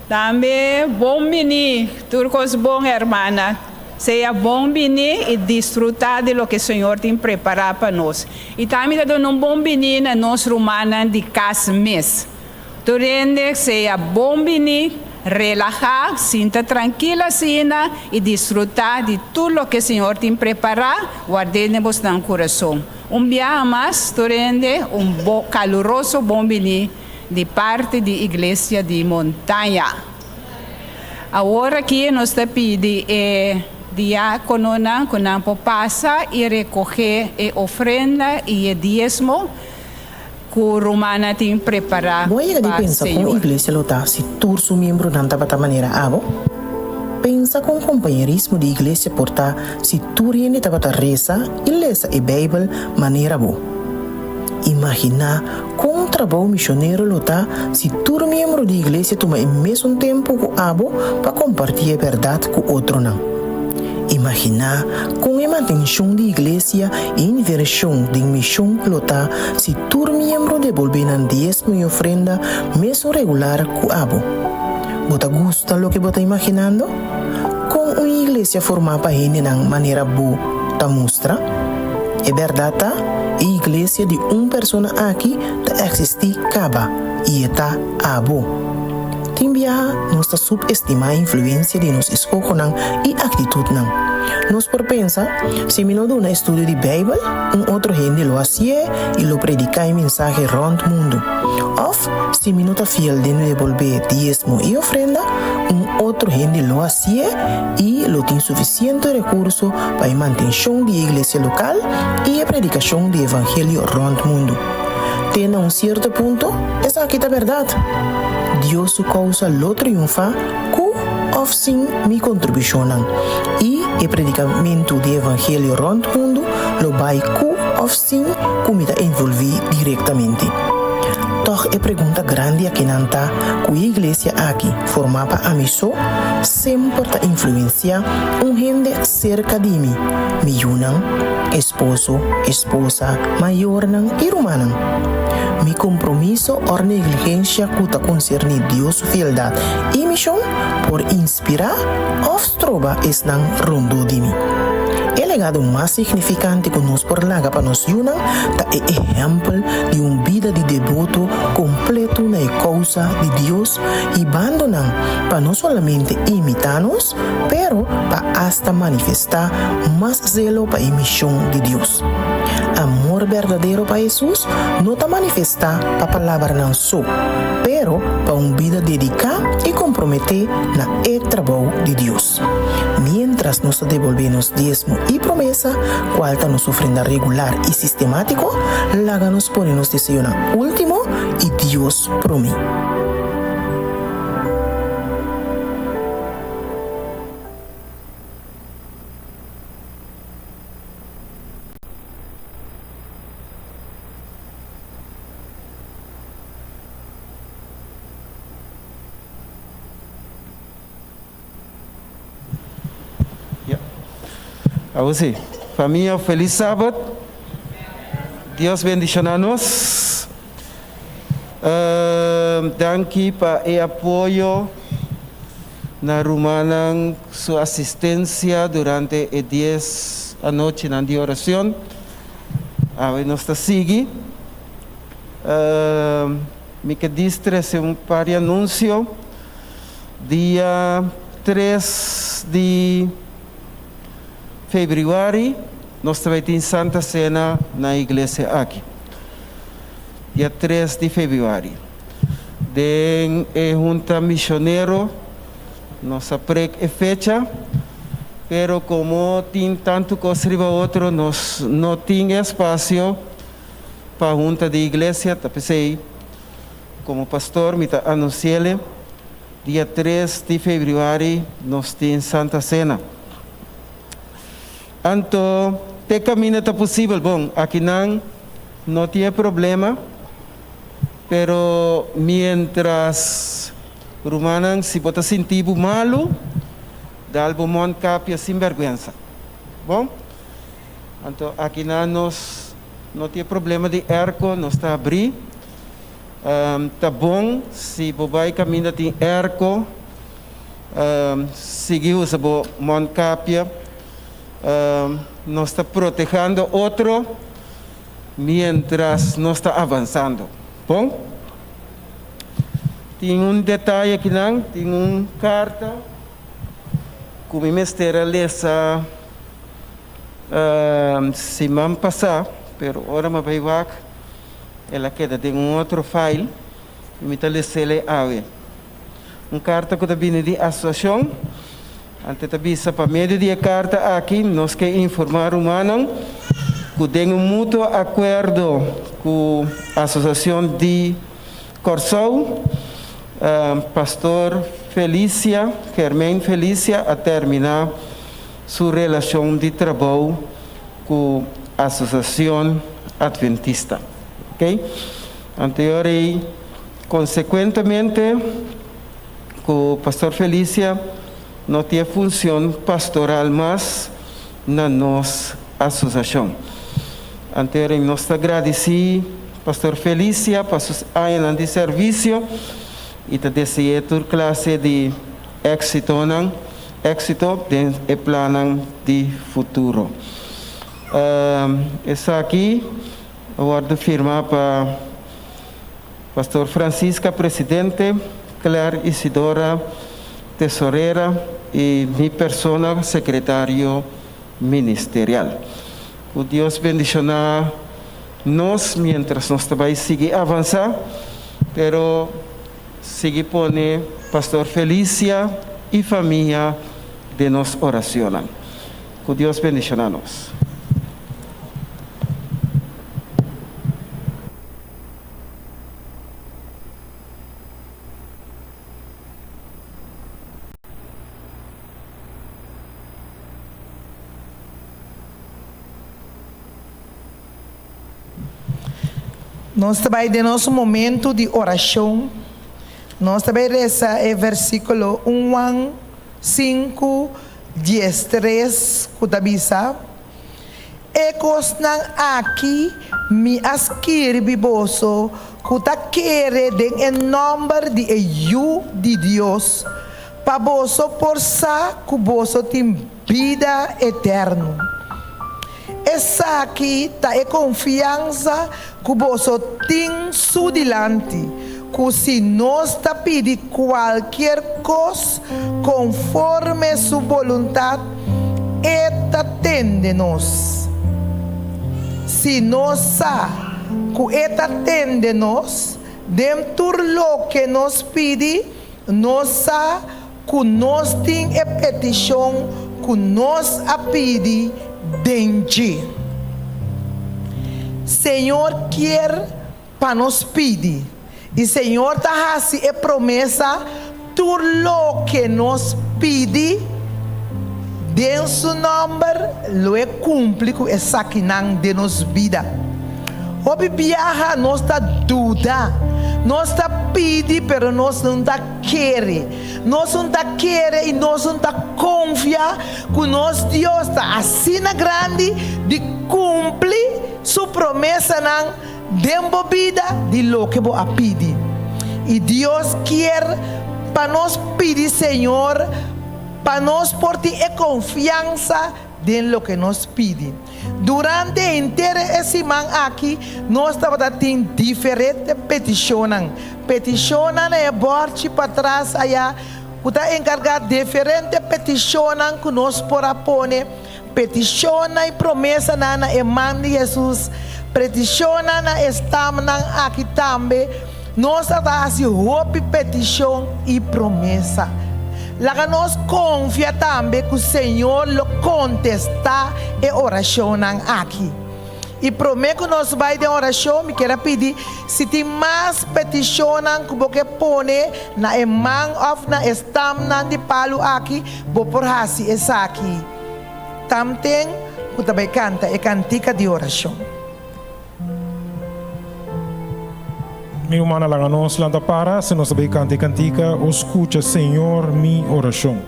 Também Bombini, turcos bom, hermana. Seja bom venir e desfrutar de lo que o Senhor tem preparado para nós. E também dando um bom venir na nossa romana de casa mês. Durante seja bom venir, relajar, sinta tranquila sina e desfrutar de tudo o que o Senhor tem preparado, guardemos no coração. Dia mais, durante caloroso bom venir de parte da Igreja de Montanha. Agora aqui nós te pedimos diácono que não passa e recolher a ofrenda e o dízimo que o Romana tem preparado. Voy a pensar com a igreja lota se todos os membros não estão de maneira abo. Pensa com o companheirismo de igreja portar se tu riende estava a reza e lesa a Bíblia maneira boa. Imagina com um trabalho missionário lota se todo membro de igreja toma o mesmo tempo com abo para compartilhar a verdade com outro não. Imagina com a manutenção de igreja e inversão de missão lota se todo membro devolve na dízimo e ofrenda mesmo regular com abo. Bota gusta lo que bota imaginando? Com uma igreja formada para gente de maneira boa, ta mostra? É verdade, tá? A igreja de uma pessoa aqui ta existe acaba e está abo. Também nós está subestimar a influência de nos escolhos e atitude não. Nós por pensar, se me não dá um estudo de Bíblia, outro gente lo hacía e lo predica em mensagem rond mundo. Ou se me não está fiel de devolver dízimo e ofrenda, outro gente lo hacía e lo tem suficiente recurso para a manutenção de igreja local e a predicação do evangelho rond mundo. Tem certo ponto, essa aqui é a verdade. Deus causa lo triunfa com sim mi contribuição e o predicamento do evangelho rond mundo lo vai com sim como me envolver diretamente. Toch é pergunta grande aqui não está que a igreja aqui formada a missão sempre está influenciar gente cerca de mim, miúnan, esposo, esposa, maior e irmã. Mi compromisso or negligência que está concerne Deus fieldade e missão por inspirar of trova es nan rondo de mim. O legado mais significante que nós por laga para nós yunan ta é exemplo de vida de devoto completo na causa de Deus e abandonan para não somente imitar-nos, pero para hasta manifestar mais zelo para a missão de Deus. Amor verdadeiro para Jesus não está manifestar para a palavra não só, pero para vida dedicada e comprometer na trabalho de Deus. Mientras nós devolvemos dízimo e promessa, qual está nossa ofrenda regular e sistemático, láganos ponernos desejo último e Deus por mim. Ahora familia, feliz sábado. Dios bendiga nos. Danke para el apoyo na Rumanan, su asistencia durante el 10 anoche en la oración. Ahora nos está sigue. Me quedé un par de anuncios. Dia 3 de fevereiro, nós também temos Santa Cena na igreja aqui. Dia 3 de fevereiro. Den junta missioneiro, nossa prega é fecha, pero como tem tanto coisa para outro, nós não temos espaço para a junta de igreja, tá pensei, como pastor, me anunciei. Dia 3 de fevereiro, nós temos Santa Cena. Então, te caminho está possível. Bom, aqui não tem problema, pero mientras Rumanan se pode sentir malo, dá algo mon capia sem vergonha. Bom? Então, aqui nós não tem problema de erco, nós está abrir. Tá bom se bobai caminha tem erco, seguiu essa moncapia, nós está protegendo outro, mientras nós está avançando. Bom? Tem detalhe aqui não, tem carta, que o ministério lesa semana passada, pero agora me vai lá. Ela queda de outro file, e me está lendo carta que viene de associação, antes de para meio de carta aqui, nós queremos informar humano que tem mútuo acordo com a associação de Corsou, pastor Felícia, Germain Felícia, a terminar sua relação de trabalho com a associação adventista. Okay? Anterior e consequentemente, o pastor Felícia não tinha função pastoral mais na nossa associação. Anterior, nós agradecemos pastor Felícia por seus anos de serviço e desejamos classe de êxito de plano de futuro. Essa aqui Aguardo firmar para pastor Francisca, presidente, Claire Isidora, tesorera, e mi persona, secretário ministerial. Que Deus bendiga nós, mientras nós também seguir avançar, pero seguir poner pastor Felícia e família de nossa oração. Que Deus bendiga nós. Nós também de nosso momento de oração, nós também reza o versículo 1, 5, 10, 3, que avisa. Ecos não aqui me asquire biboso, que ta quere em nome de eu de Deus, para boso por sa que boso tem vida eterna. Essa aqui tá confiança que você tem su dilante, que se nós tá pedir qualquer coisa conforme sua vontade, eta tende nós. Se nós sabe que eta tende nós, dentro do que nós pedi, nós sabe que nós tem a petição que nós a pedir. Dengue. Senhor quer para nos pedir e Senhor está fazendo a promessa tudo o que nos pede em seu nome lo é cumpre com essa que não de nos vida. Hoje viaja nós está dúvida, Nós está pedi, pero nós não está querer. Nós não está querer e nós não está confiar que nosso Deus está assim na grande de cumprir sua promessa na dembobida de lo que a pedir. E Deus quer para nós pedir, Senhor, para nós por ti é confiança em lo que nós pedimos. Durante inteiro esse man aqui, nós estamos tendo diferentes petições. Petições é borte para trás, allá. Está encarregado de diferentes petições que nós podemos pôr. Petições e promessas na irmã de Jesus. Petições estamos aqui também. Nós estamos fazendo petição e promessa. Lá nós confia também que o Senhor lo contesta e oração aqui. E prometo que nós vai de oração, me quero pedir, se tem mais petições que você põe na irmã ou na estamna de palo aqui, vou por hasi essa aqui. Tamten, que também canta, é cantica de oração. Mi humana lá nós lanta para, se nós também canta cantica, escuta, Senhor, minha oração.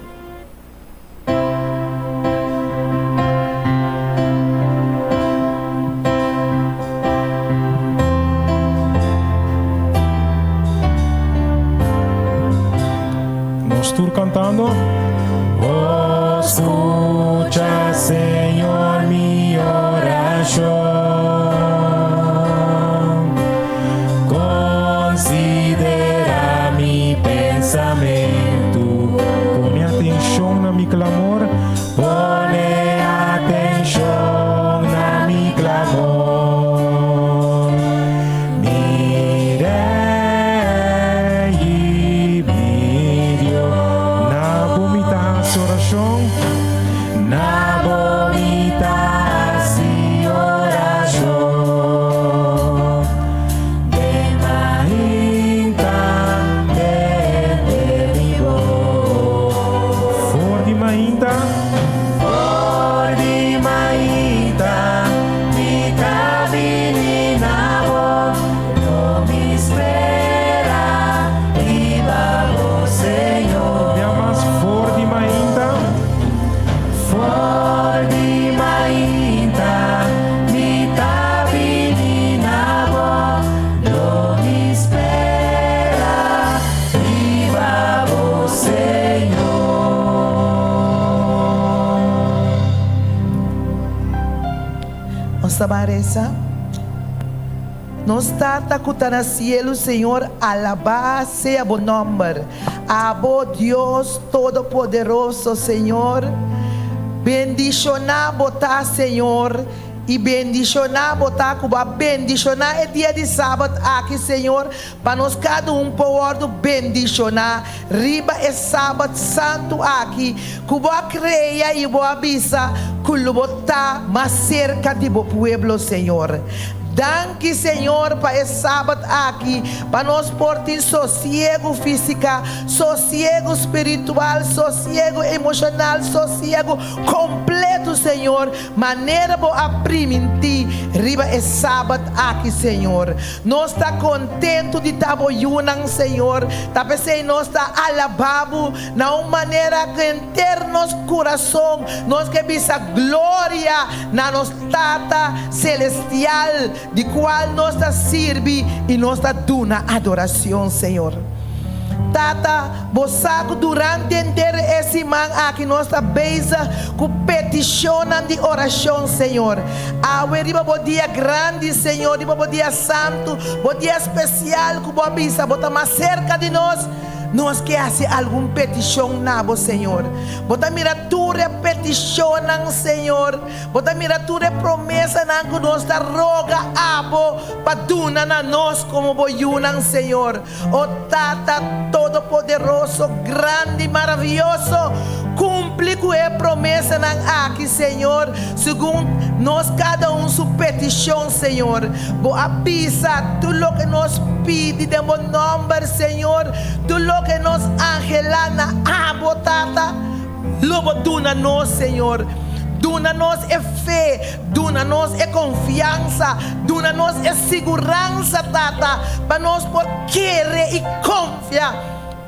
Nós estamos cantando. Escucha, Senhor, minha oração. Considera mi pensamento, pone atenção na mi clamor, pone atenção na mi clamor. Mire e medio na vomita oração, na vomita oração. Sabaresa, nos trata que está no cielo, Senhor, alabado sea bom nombre. Abo Deus Todo-Poderoso, Senhor, bendicionar botar, Senhor, e bendicionar botar, Cuba, bendicionar é dia de sábado aqui, Senhor, para nós cada poder bendicionar. Riba é sábado santo aqui, Cuba creia e boa avisa, que botar mais cerca de bo pueblo, Senhor. Danke, Senhor, para esse sábado aqui, para nós portar sossego físico, sossego espiritual, sossego emocional, sossego completo, Senhor. Maneira boa aprimentir, riba esse sábado aqui, Senhor. Nós está contente de estar boiunang, Senhor. Tá pensando, nós está alabado, na uma maneira que inteiro nosso coração, nós que visa glória na nossa Tata celestial, de qual nós está serve e nós está dando adoração, Senhor. Tata, você durante inteiro esse man aqui nós está beisa com petição de oração, Senhor. Awe riba bo dia grande, Senhor, riba bo dia santo, bo dia especial que boa bisa, bota mais cerca de nós. Nós que hace alguma petição nabo, Senhor. Bota miratura petição, Senhor. Bota miratura promessa que nós está roga abo para duna na nós como boiunan, Senhor. O Tata Todo-Poderoso, grande e maravilhoso, cumpre com a promessa aqui, Senhor. Segundo nós cada sua petição, Senhor. Boa pisa tudo que nós pedi de bom nome, Senhor. Tudo que nós angelana abo, Tata, lobo duna nós, Senhor. duna-nos é fé, duna-nos é confiança, duna-nos é segurança, Tata, para nós por querer e confiar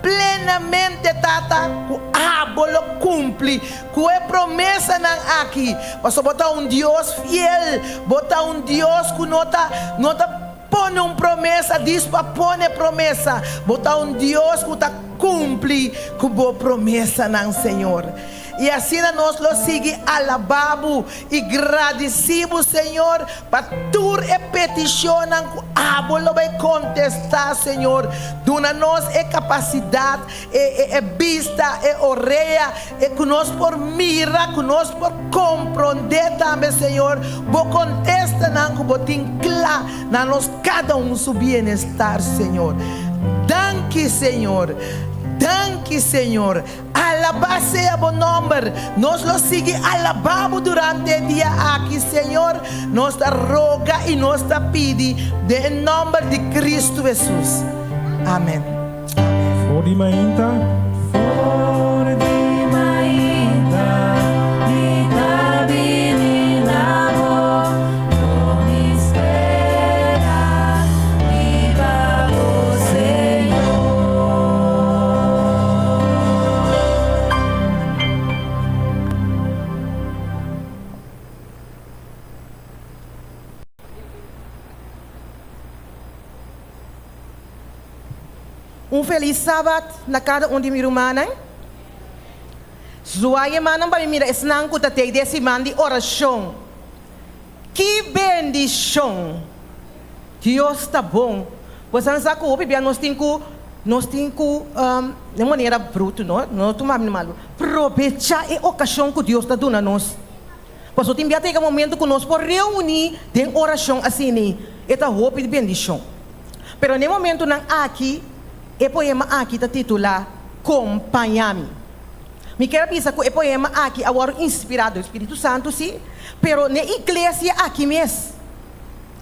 plenamente, Tata, que abolo cumpre, que é promessa não aqui, mas botar Deus fiel, botar Deus que nota põe promessa, diz para pôr promessa, botar Deus que está cumpre com boa promessa não, Senhor. E assim nós lo sigue alabamos e agradecemos, Senhor, para tua petição que abolo vai contestar, Senhor. Dona-nos capacidade, vista, orelha, que nós por mira, que nós por compreender também, Senhor. Vou contesta não que botin claro na nós cada seu bem-estar, Senhor. Danke, Senhor. Danke, Senhor. Alabado seja o nome. Nós lo sigue alabamos durante o dia aqui, Senhor. Nós te roga e nós te pede em nome de Cristo Jesus. Amém. For die mainta. Feliz sábado na cada de minha irmã. Zoaia manam para mim esnang ko tatay desse man de oração. Que bendição! Deus está bom. Você não sabe que nós temos de maneira bruta, não tomamos mal. Aproveitar a ocasião que Deus está dando a nós. Pois eu tenho até um momento que nós podemos reunir em oração assim, esta roupa de bendição. Pero no momento não aqui o poema aqui está titulado Acompanha-me. Me quero pensar que o poema aqui é inspirado do Espírito Santo, sim, pero na igreja aqui mesmo,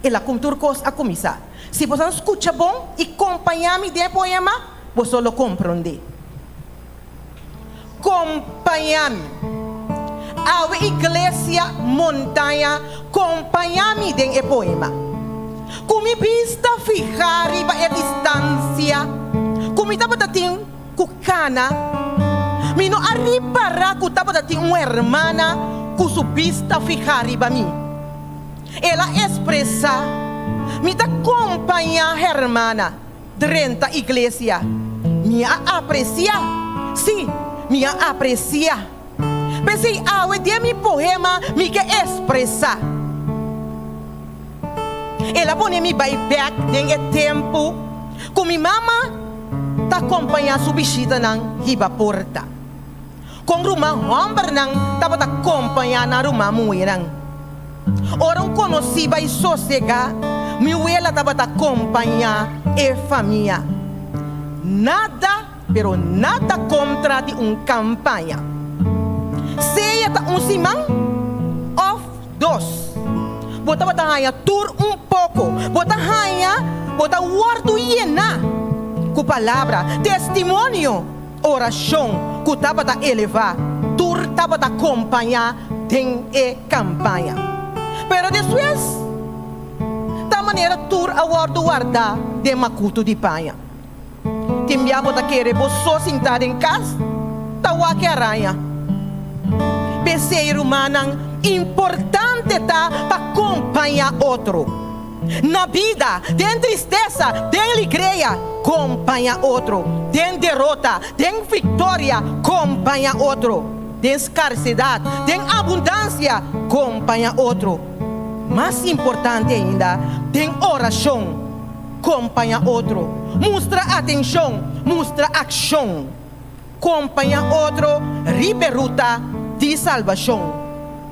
ela como turcos a começar. Se você não escuta bom e acompanha-me do poema, você lo compreende. Acompanha-me. A igreja montanha, acompanha-me do poema. Como vista fijar a distância, como estava dating cucana, mi no arribará que estava dating uma hermana que su vista fijar a mim. Ela expressa, me da acompanha a hermana durante a igreja, me aprecia, sim, me aprecia. Pensei, de mi poema me que expressa. Ela põe me back em tempo, com minha mama ta acompanhar sua visita nang hiba porta. Com rumah homem nang tava ta acompanhar na rumah mulher. Orang conheci vai sossegar, minha tava ta acompanhar e família. Nada, pero nada contra de campanha. Seja ta simão of dos. Bota hanya tur pouco, bota hanya, bota word llena. Com palavra, testemunho, oração, que estava a elevar, tur estava a acompanhar em campanha. Pero depois, da maneira tur a guardar de macuto de panha. Timbiabo da querer você sentar em casa, tawa que aranha. Pensei humana importante tá para acompanhar outro. Na vida, tem tristeza, tem alegria, acompanha outro. Tem derrota, tem vitória, acompanha outro. Tem escassez, tem abundância, acompanha outro. Mais importante ainda, tem oração, acompanha outro. Mostra atenção, mostra ação. Acompanha outro, riberuta de salvação.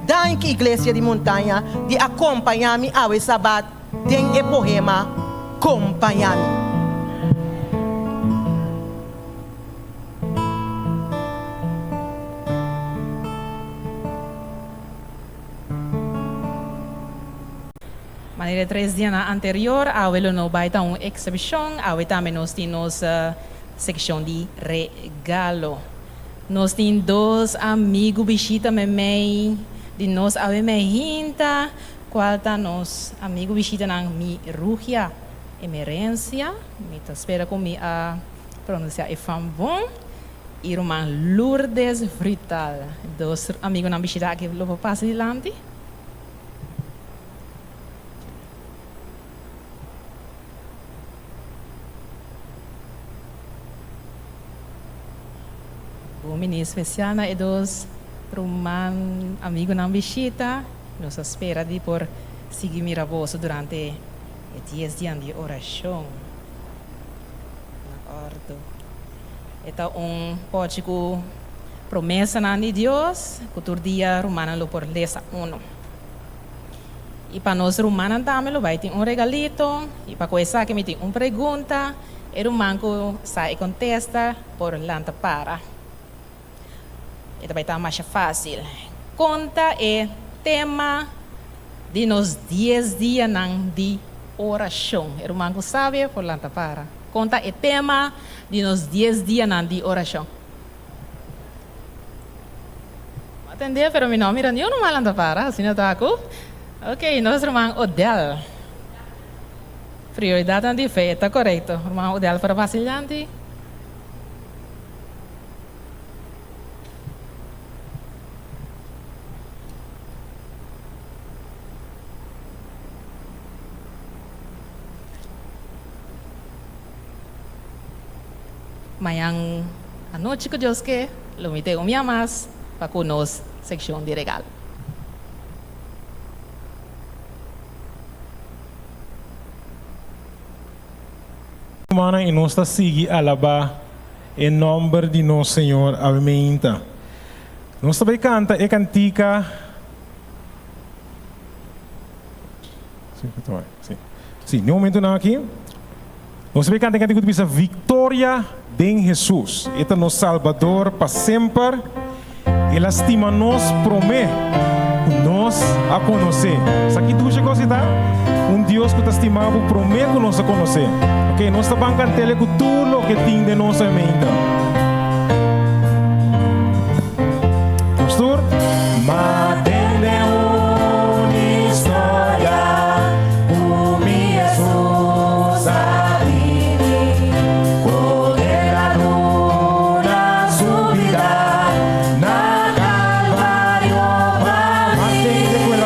Da igreja de montanha, de acompanhar-me ao sábado. Tem o poema Acompanha-me. Maneira 3 dias anterior, a no baita uma exibição, a também nós temos secção de regalo. Nós temos dois amigos visita me de nós ave me hinta, qual tá nos amigo visita nang mi ruhia emerência, me tá espera com mi a pronunciar e fam bom, irmã Lourdes Frital, dos amigos nang visita aqui logo passa dilante. O ministro especial na dos rumah amigo nang visita, nos espera de por seguir miraboso durante 10 dias de oração. Ito pode ko promessa na ni Deus, kutur dia rumana lo por lesa uno. E para nós rumana também lo vai ter regalito, e para coisa que me tem pergunta, e rumanco sai contesta por lanta para. Ito vai estar mais fácil. Conta é tema de nos 10 dias de oração. O irmão sabe por lá para. Conta é tema de nos 10 dias de oração. Atender, pero mi nome eu não malanda para, assim está aku. Ok, nós irmão Odel. Prioridade de fé, está correto. Irmão Odel para vacilante. Mayang anoche que Deus quer, lumite minha mais para conosco secção de regalo. Mana e nós está seguindo alabar em nome de nosso Senhor amém. Nós também canta e cantica. Sim, no momento não aqui. Nós também canta que diz Vitória de Jesus. Este é nosso Salvador para sempre. Ele estima nos promete nos a conhecer. Isso aqui tu chegou a citar? Deus que te estimava promete nos a conhecer. Ok, nós estamos cantando com tudo o que tem de nossa mente. Pastor? Matende uma história, o meu Jesus a viver, condenado na subida, na Calvário, matende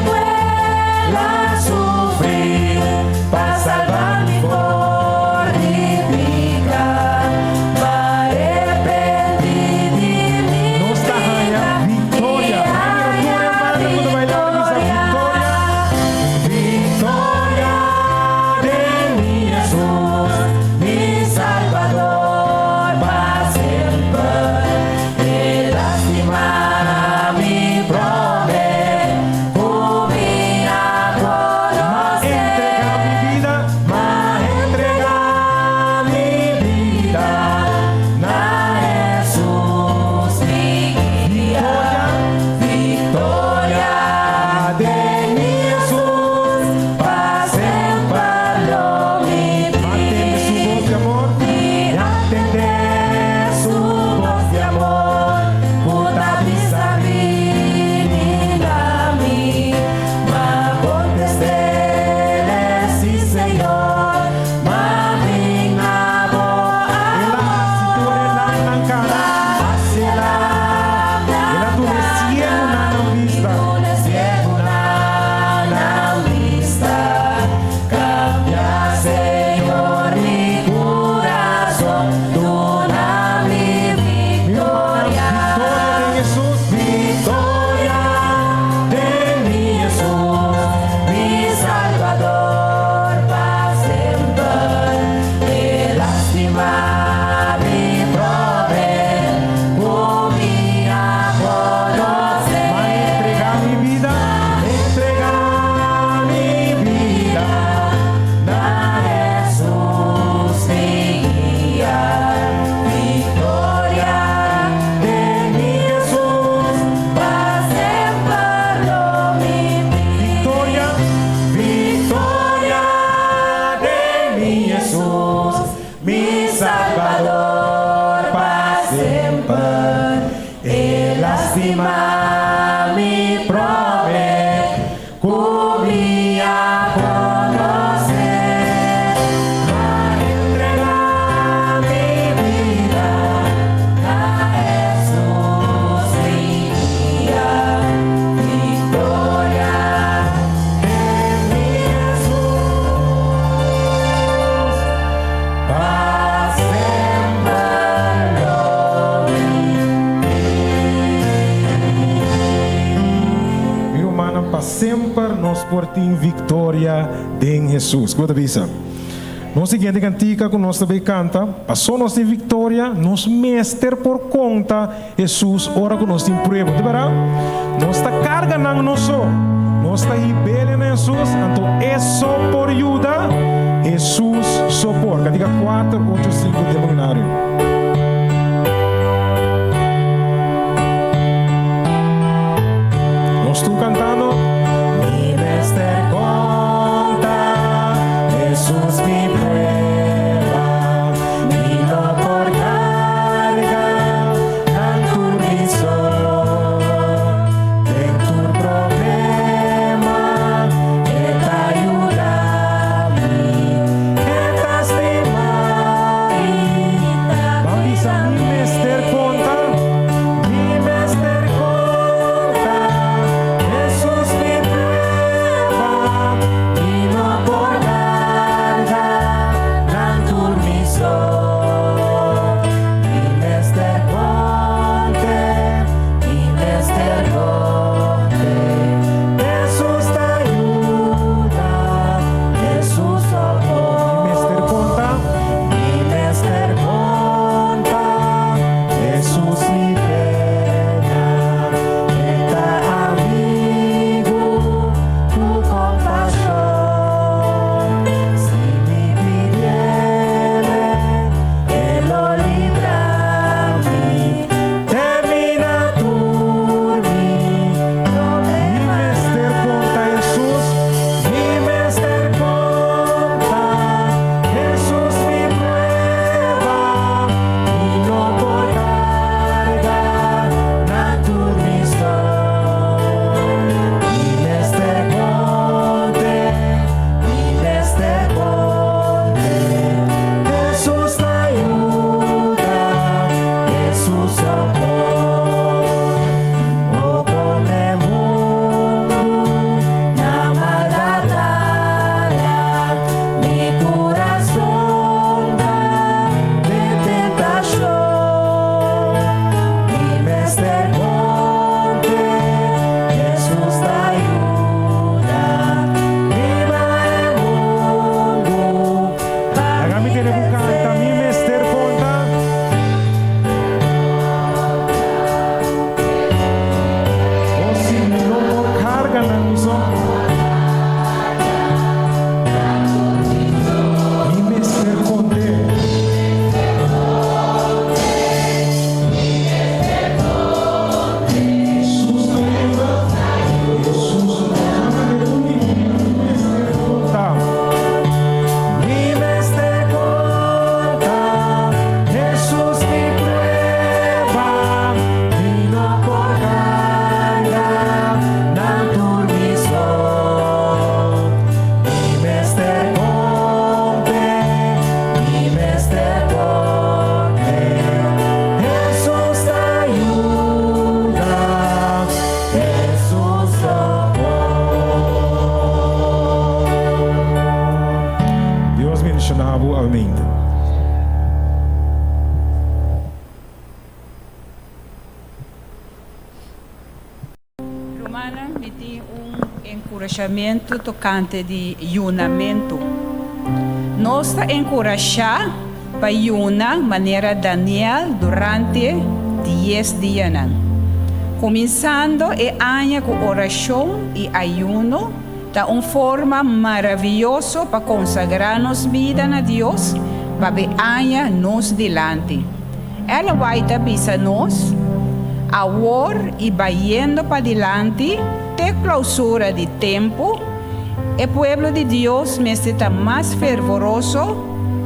quella sofre, para salvar-me fortificar, para arrepender de mim. Nos dá vitória. Quería conocer, a entregar mi vida a Jesús, mi guía, victoria en mi Jesús, paz en Mi humana para sempre nos porta em vitória em Jesus. Quando avisa? Nós seguinte cantica que nós também canta, passou nós em vitória, nos mestre por conta, Jesus, ora que nós tem prova, de verdade? Nós está carga não nós só, nós está rebelde em Jesus, então é só por ajuda, Jesus sopor. Cantica 4, 8, 5, demonário. Nós estamos cantando. Mi mestre conta, Jesús mi prueba, vino por carga, dan tu visor, en tu problema, que te ayuda a mí, que estás de Vamos a mi mestre conta. mi mestre conta, Jesús mi prueba, vino por carga, gran turmisor. Mi mestre conte, Jesús te ayuda, Jesús socorre. Mestre conta. Mi mestre conta, Jesús mi pena, está amigo, tu compasión. Si mi pidiere, Él lo libra a mí, termina tu mi problema. Mestre conta, Jesus. Mi mestre conta, Jesús mi prueba, vino por carga, gran turmisor. Mi mestre conte, Jesús te ayuda, Jesús socorre. Oh, come mundo, na maldadia, mi corazón da de tentación. Mi mestre conte, Jesús te ayuda, viva el mundo, Agami tiene que cantar mi mestre conta. Oh, si no carga na missão. Mi mestre conte. Jesus tá. mi mestre conta, Jesús mi prueba, vino por carga, gran turmisor. Mi mestre conte, Jesús te ayuda, Jesús socorre. Deus mencionava amém. Romana me tem encorajamento tocante de junamento. Nós está encorajar para yuna maneira Daniel durante 10 dias. Começando e ano com oração e ayuno, da uma forma maravilhosa para consagrar nos vida a Deus, para ver ano nos delante. Ela vai avisar nós agora e indo para delante, de clausura de tempo, o povo de Deus está mais fervoroso,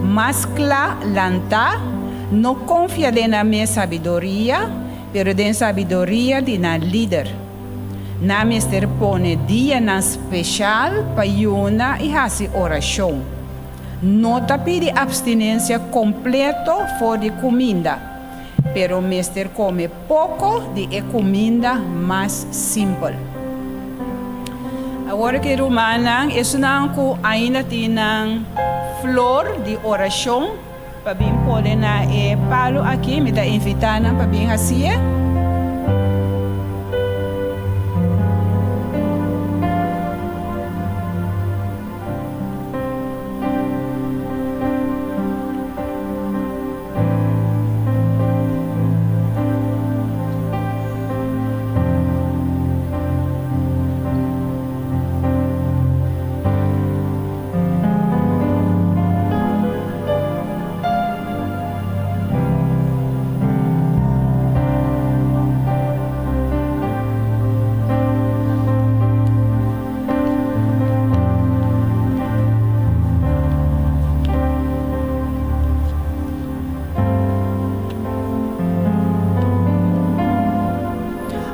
mais claro, não confia na minha sabedoria, mas na sabedoria de na líder. Na mister pone dia na special para yuna e hasi oração. Nota pede abstinência completo for de comida, pero mister come pouco de comida mais simples. Agora que Romana, isso não que ainda tem flor de oração, para bem poder na palo aqui, me dá invitando para bem assim.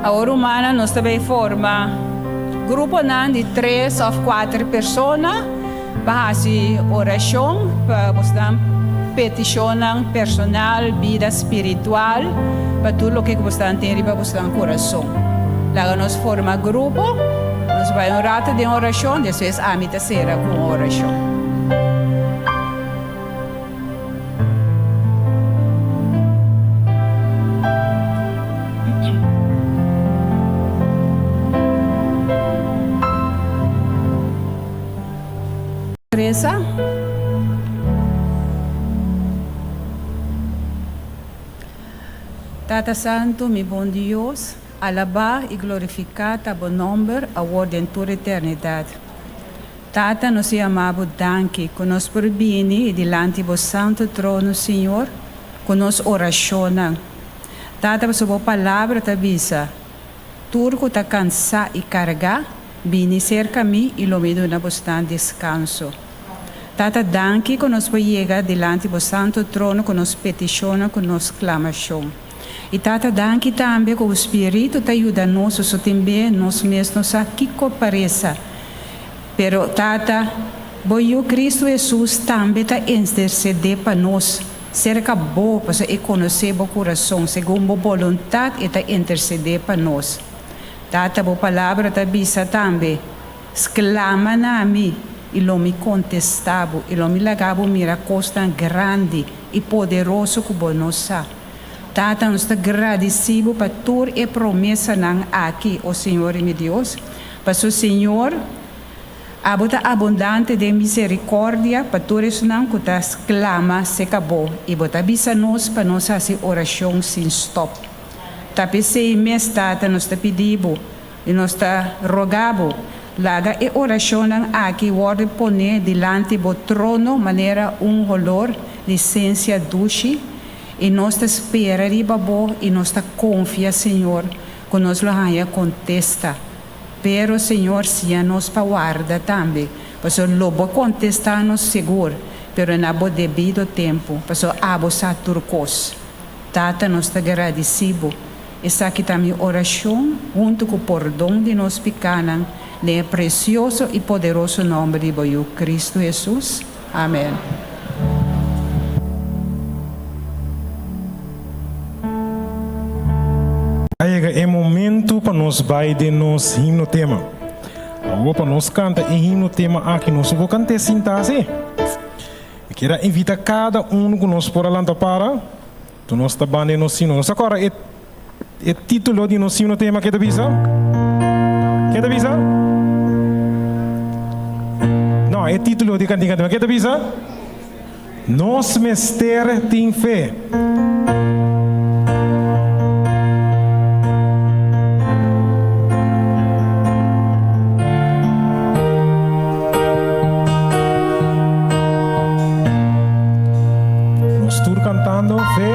A Romana nós também forma grupo de 3 ou 4 pessoas para fazer oração, para você peticionar personal, vida espiritual, para tudo o que você tem para você coração. Lá nós forma grupo, nós vamos orar de oração, depois a mim será com oração. Teresa. Tata Santo, mi bom Deus, alabar e glorificar a bom nome, a ordem em toda eternidade. Tata, nós amamos danke, que nós por bem e delante do santo trono, Senhor, que nós oracionamos. Tata, a sua palavra te avisa, turco está cansado e carregado, bem cerca a mim e lo me dá bastante descanso. Tata, danke que nós chegamos delante do santo trono, que nós peticionamos, que nós clamamos. E Tata, danke também que o Espírito te ajuda nós, so também nós mesmos aqui que pareça. Pero Tata, o Cristo Jesus também te intercede para nós. Cerca bom para conhecer o coração, segundo a vontade, e te intercede para nós. Tata, a palavra te avisa também, exclama na mim, e lo me contestava, e lo me lagava miracos tão grande e poderoso como nós. Tata, nós te agradecemos para toda a promessa aqui, o Senhor e meu Deus, para o Senhor, a abundante de misericórdia, para todos os que te clama, se acabou, e você avisa nós para nós fazer oração sem stop. Tapi se mês, Tata, nós te pedimos, e nós te rogamos, laga e oração aqui, word poner delante do trono, maneira olor, licença dulce, e nós te espera babo, e nós te confia, Senhor, que nós lo haya contesta. Pero, Senhor, se nos para guarda também, para lo bo contestar-nos seguro, pero na bo devido tempo, para abo sa turcos. Tata, nós te agradecemos. Essa aqui também oração, junto com o perdão de nós pecados, no precioso e poderoso nome de Cristo Jesus. Amém. Aí é momento para nós vai de nos himno tema. Agora para nós canta em himno tema aqui nós vamos cantar sentar-se. Eu quero invitar cada que nós por lá para, tu nós está bem no sino. Nós agora é título de nosso himno tema que te avisa? Que te avisa? Não, é título de cantiga tema que te avisa? Nos mester tem fé. Cantando fe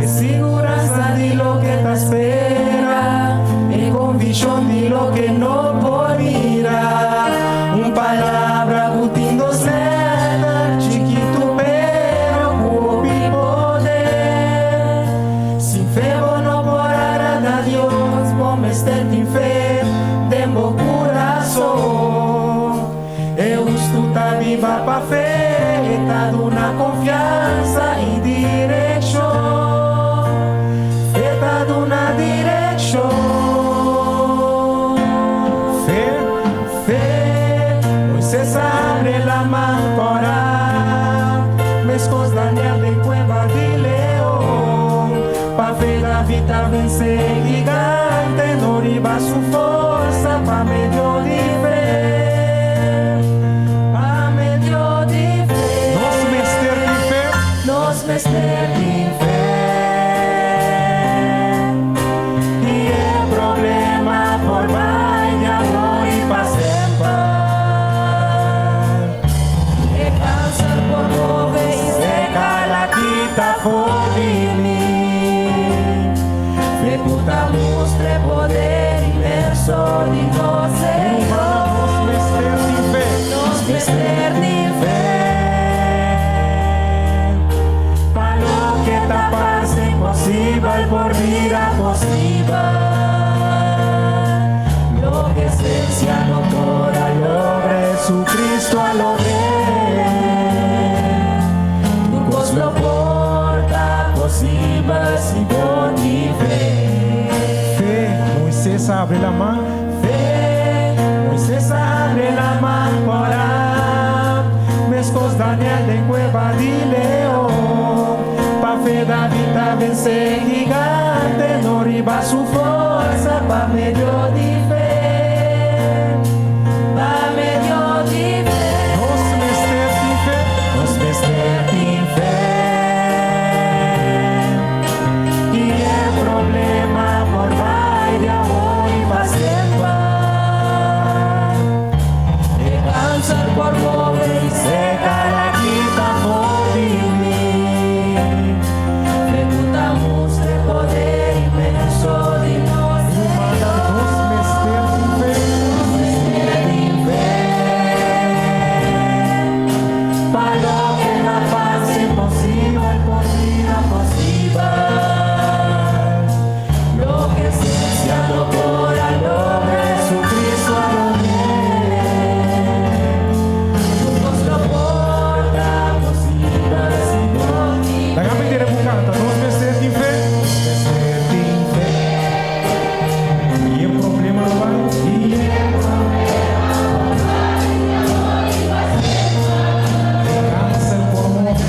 Es seguranza de lo que te espera, es convicción de lo que no puedo mirar. Palabra gutindo certa, chiquito pero abre la mano. Fe, Moisés abre la mano para Mescos Daniel de cueva de león. Pa fe David a vencer gigante, no riba su fuerza pa medio de fe. Pa medio de fe. Nos mester de fe, nos mester de fe. Y el problema por vaya hoy va a ser paz. De cáncer por pobre y seca la quita por vivir. Ejecutamos de poder inmenso de nos. Nos mester de fe, para lo que la paz imposible, por vida posible. Lo que ciencia no podrá lograr, Jesucristo lo nos lo porta posible. La gamba intera bucata, nos mester de fe, y el problema no va, y el cáncer por mover.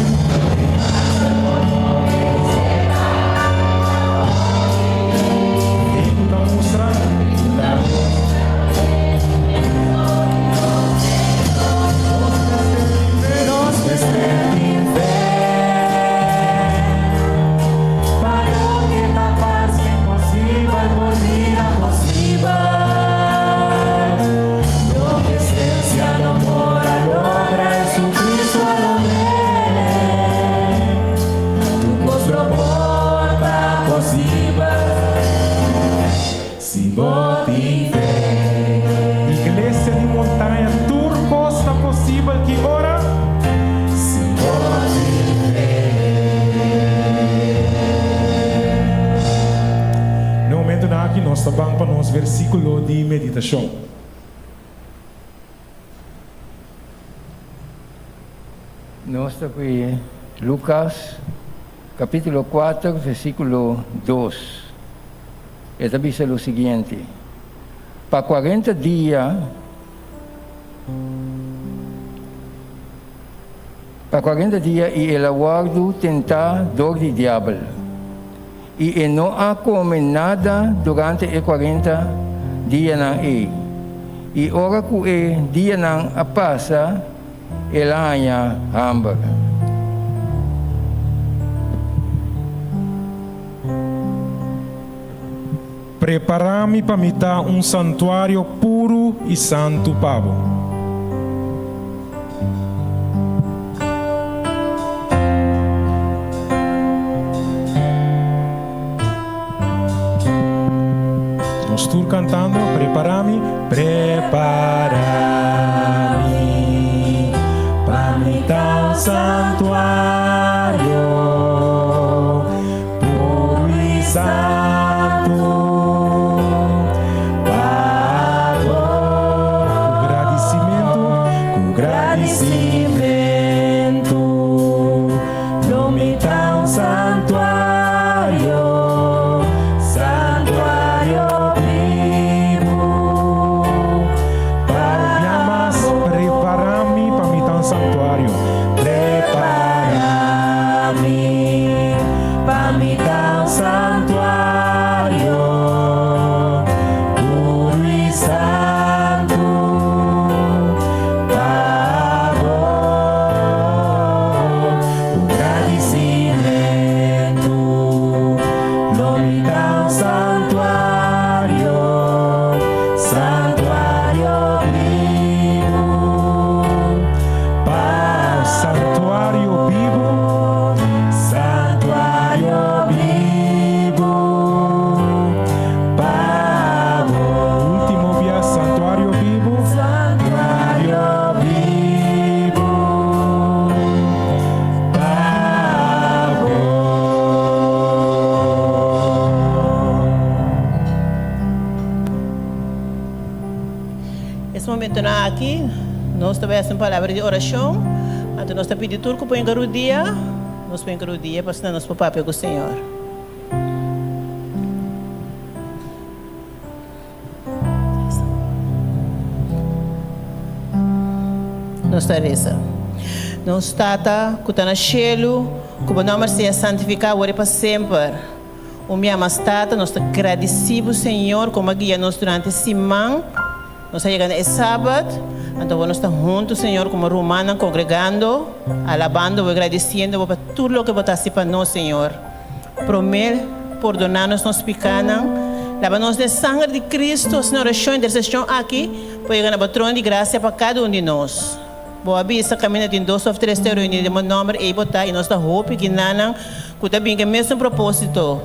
Iglesia de montanha, turco está possível que ora. No momento na aqui nós vamos para nosso versículo de meditação. Nós estamos em Lucas, capítulo 4, versículo 2. Esta dice lo siguiente: para 40 días, y el aguardo tentador del diablo, y él no ha comido nada durante el 40 días, y ahora que el día pasa, él haya hambre. Preparami para me dar santuário puro e santo pavo. Nós estamos cantando, preparami para me dar santuário puro e santo. Aqui, nós tivemos uma palavra de oração, então nós pedimos tudo para o dia, nós pedimos o dia para nós para com o Senhor. nós reza. Nós tata, que está no cielo, que o nome seja santificado agora para sempre. O meu amastata, nós estamos agradecidos, Senhor, como guia nos durante a semana. Nós estamos chegando a sábado, então nós estamos juntos, Senhor, como romana, congregando, alabando, agradecendo por tudo o que você faz para nós, Senhor. Promete perdonar-nos nossos pecados, lava-nos de sangue de Cristo, na oração e intercessão aqui, para chegar no trono de graça para cada um de nós. Boa vista, caminha de 2 ou 3 reuniões de meu nome e botar, e nós estamos hope que nanam, que também é o mesmo propósito.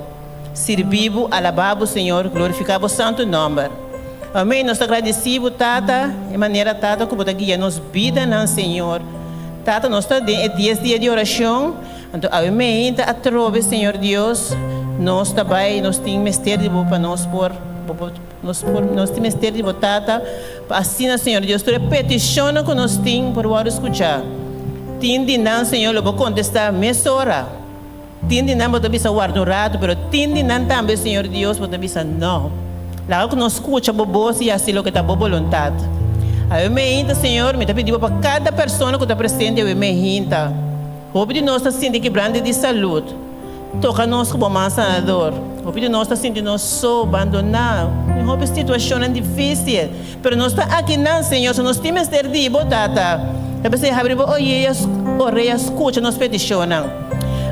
Servivo, alabado, Senhor, glorificado o santo nome. Amém. Nós agradecemos, Tata, de maneira, Tata, que você guia nos vida, não, Senhor. Tata, nós estamos em 10 dias de oração. Então, amém. A trove, Senhor Deus, nós também, nós temos mistério para nós por nós temos mistério de Tata. Assim, Senhor Deus, toda petição que nós temos por o escutar. Tinde não, Senhor, eu vou contestar mesma hora. Tinde não, você bisa guardado, mas tinde não também, Senhor Deus, você bisa não. Lá que nós escuta bobo e assim o que está boa vontade. Aí me inta, Senhor, me está pedindo para cada pessoa que está presente, eu me inta. Roubo de nós está sentindo quebrante de saúde. Toca nós como mais sanador. Roubo de nós está sentindo nós só abandonados. Roubo de situação difícil. Mas nós está aqui não, Senhor, se nós temos ter de botata. É para você abrir orelhas, escuta, nos peticionam.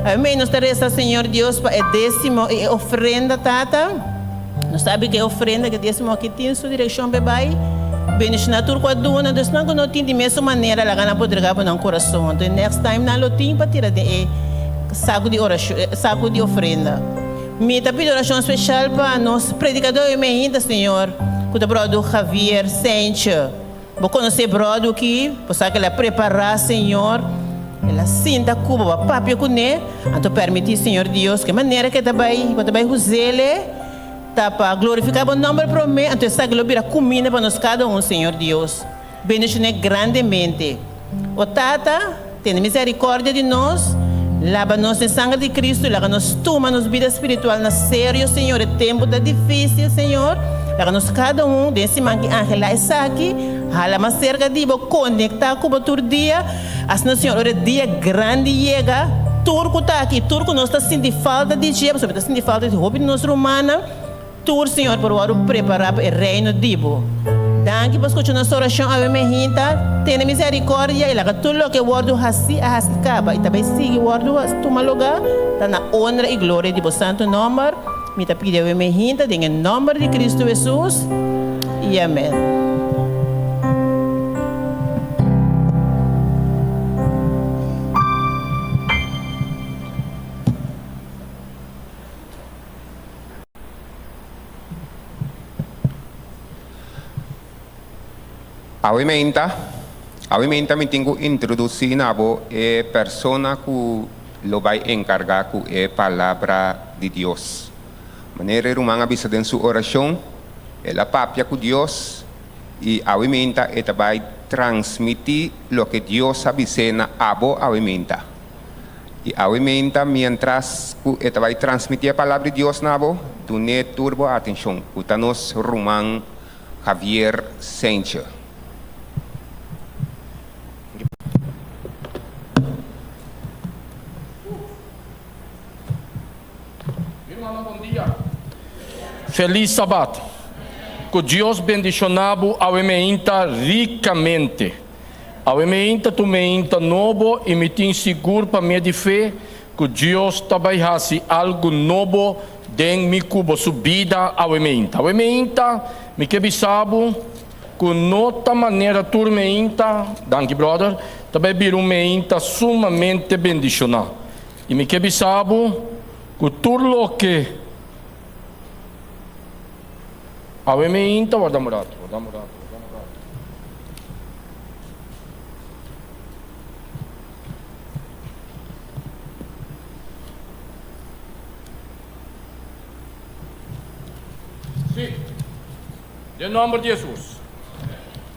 Amém. Nós teremos, Senhor Deus, para o décimo e ofrenda, Tata. Nós sabemos que a ofrenda, que o décimo aqui tem sua direção, bebê. Bendicionar tudo com a dona, Deus não tem de mesma maneira, ela gana poder ganhar no coração. Então, next time, não tem para tirar de saco de oração, saco de ofrenda. Me está pedindo oração especial para nós, predicador e ainda, Senhor, que o brother Javier Sánchez. Vou conhecer o brother aqui, para que ela preparar, Senhor. Ela sinta Cuba, papi com ele, então permitir, Senhor Deus, que maneira que também usele, tá para glorificar o nome para mim, então essa glória comida para nós cada um, Senhor Deus. Bendicionar grandemente. O Tata, tem misericórdia de nós, lava-nos em sangue de Cristo, lava-nos toma nos vida espiritual na sério, Senhor, é tempo da difícil, Senhor. Lava-nos cada um, desse mangue ángel está aqui, hala mais cerca de conectar com o todo dia. Assim, Senhor, o dia grande chega, turco está aqui, turco nós está sentindo falta de dia, está sentindo falta de roupa de nós romana, turco, Senhor, para o preparar para o reino de Deus. Danke por escutar nossa oração, a minha hinta, tenha misericórdia, e lá tudo o que o word hasi acaba, e também siga o word toma lugar, está na honra e glória de vosso santo nome. Me está pedindo a minha hinta, em nome de Cristo Jesus, e amém. Obviamente me tengo que introducir a persona que lo va a encargar con la palabra de Dios. Manera rumana avisa en su oración, la papia con Dios y obviamente esta va a transmitir lo que Dios avisa a vos obviamente. Y obviamente mientras esta va a transmitir la palabra de Dios a vos, dune turbo atención. Utanos Román Javier Sánchez. Feliz sábado. Que Deus bendicionado ao emeinta ricamente. Ao emeinta tu meinta novo e me tem seguro para minha de fé que Deus também faz algo novo dentro mi cubo subida ao emeinta. Ao emeinta me que sabe que nota maneira tu meinta, danke brother, também vir meinta sumamente bendicionado. E me que sabe que tudo o que Avemeinta, guarda morato. Sì, nel nome di Gesù.